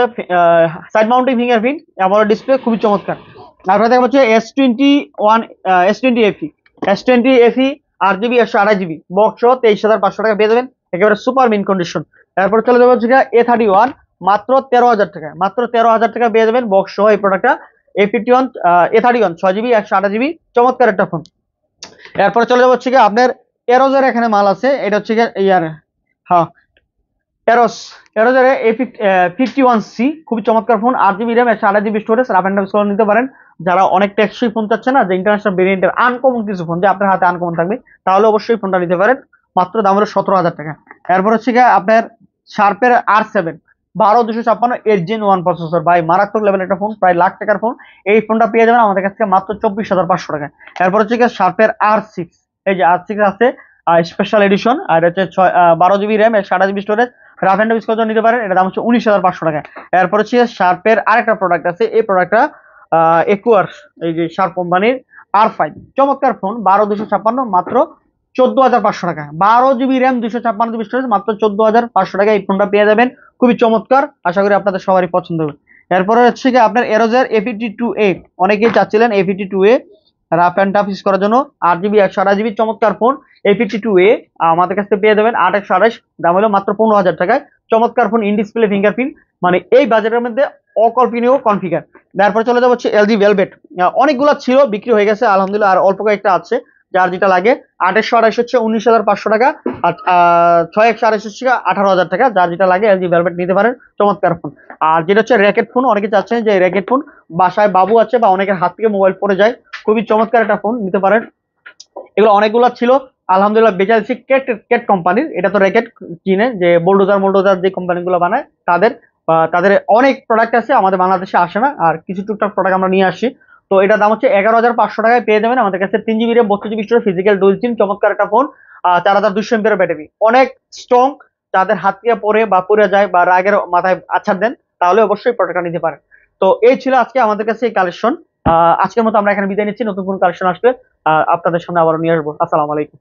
side mounting fingerprint, AMOLED display, খুবই চমৎকার। তারপরে দেখা হচ্ছে S20 FE 8 GB 128 GB, box 23,500 টাকা পেয়ে যাবেন, একেবারে সুপার মিন কন্ডিশন। তারপর চলে যাবো হচ্ছে A31 মাত্র 13,000 টাকা, মাত্র 13,000 টাকা পেয়ে যাবেন বক্স সহ এই প্রোডাক্টটা, A51 A31 6 জিবি 128 জিবি, চমৎকার একটা ফোন। এরপরে চলে যাবো হচ্ছে আপনার এরোজের এখানে মাল আছে, এটা হচ্ছে ইয়ার, হ্যাঁ এরোজের A51C, খুবই চমৎকার ফোন, 8 GB RAM 128 GB storage, rough and tough নিতে পারেন, যারা অনেক টেকসই ফোন চাচ্ছে না, যে ইন্টারন্যাশনাল ভেরিয়েন্টের আনকমন কিছু ফোন, যে আপনার হাতে আনকমন থাকবে, তাহলে অবশ্যই ফোনটা নিতে পারেন। মাত্র দাম হলো 17,000 টাকা। এরপর হচ্ছে গিয়ে আপনার শার্পের R7 12 256 8 Gen 1 প্রসেসর, ভাই মারাত্মক লেভেলের একটা ফোন, প্রায় লাখ টাকার ফোন। এই ফোনটা পেয়ে যাবেন আমাদের কাছ থেকে মাত্র 24,500 টাকায়। এরপর হচ্ছে গিয়ে শার্পের R6, এই যে R6 আছে স্পেশাল এডিশন, আর হচ্ছে 12 GB RAM, 60 GB storage, rough and use করার নিতে পারেন। এটা দাম হচ্ছে 19,500 টাকায়। এরপর হচ্ছে শার্পের আরেকটা প্রোডাক্ট আছে, এই প্রোডাক্টটা একুয়ার, এই যে শার্প কোম্পানির R5, চমৎকার ফোন, 12 256, মাত্র 14,500 টাকা। 12 GB র্যাম, 256 GB স্টোরেজ, মাত্র 14,500 টাকায় এই ফোনটা পেয়ে যাবেন। খুবই চমৎকার, আশা করি আপনাদের সবারই পছন্দ হবে। এরপরে হচ্ছে কি আপনার এরোজের A52A, অনেকেই চাচ্ছিলেন A52A rough and tough use করার জন্য, 8 GB 128 GB চমৎকার ফোন। A52A আমাদের কাছে পেয়ে যাবেন 8 128, দাম হলো মাত্র 15,000 টাকায়। চমৎকার ফোন, ইন ডিসপ্লে ফিঙ্গারপ্রিন্ট, মানে এই বাজেটের মধ্যে অকল্পনীয় কনফিগার। তারপরে চলে যাবো হচ্ছে LG ভেলভেট, অনেকগুলো ছিল, বিক্রি হয়ে গেছে আলহামদুলিল্লাহ, আর অল্প কয়েকটা আছে। যার যেটা লাগে, 8 128 হচ্ছে 19,500 টাকা, আর 6 128 হচ্ছে 18,000 টাকা। যার যেটা লাগে LG ভেলভেট নিতে পারেন, চমৎকার ফোন। আর যেটা হচ্ছে র্যাকেট ফোন, অনেকে চাচ্ছেন যে র্যাকেট ফোন, বাসায় বাবু আছে বা অনেকের হাত থেকে মোবাইল পড়ে যায়, খুবই চমৎকার একটা ফোন, নিতে পারেন। এগুলো অনেকগুলো ছিল, আলহামদুলিল্লাহ বেঁচে আছি। কেট কেট কোম্পানির, এটা তো র্যাকেট চিনে, যে বোল্ডোজার মোল্ডোজার যে কোম্পানিগুলো বানায় তাদের, তাদের অনেক প্রোডাক্ট আছে, আমাদের বাংলাদেশে আসে না, আর কিছু টুকটাক প্রোডাক্ট আমরা নিয়ে আসি। তো এটার দাম হচ্ছে 11,500 টাকায় পেয়ে যাবেন আমাদের কাছে। 3 GB RAM, 32 GB storage, physical dual SIM, চমৎকার একটা ফোন। 4,200 mAh ব্যাটারি, অনেক স্ট্রং। যাদের হাত থেকে পড়ে বা পড়ে যায় বা রাগের মাথায় আছাড় দেন, তাহলে অবশ্যই প্রোডাক্টটা নিতে পারেন। তো এই ছিল আজকে আমাদের কাছে এই কালেকশন। আজকের মতো আমরা এখানে বিদায় নিচ্ছি। নতুন কোন কালেকশন আসলে আপনাদের সামনে আবার নিয়ে আসবো। আসসালামু আলাইকুম।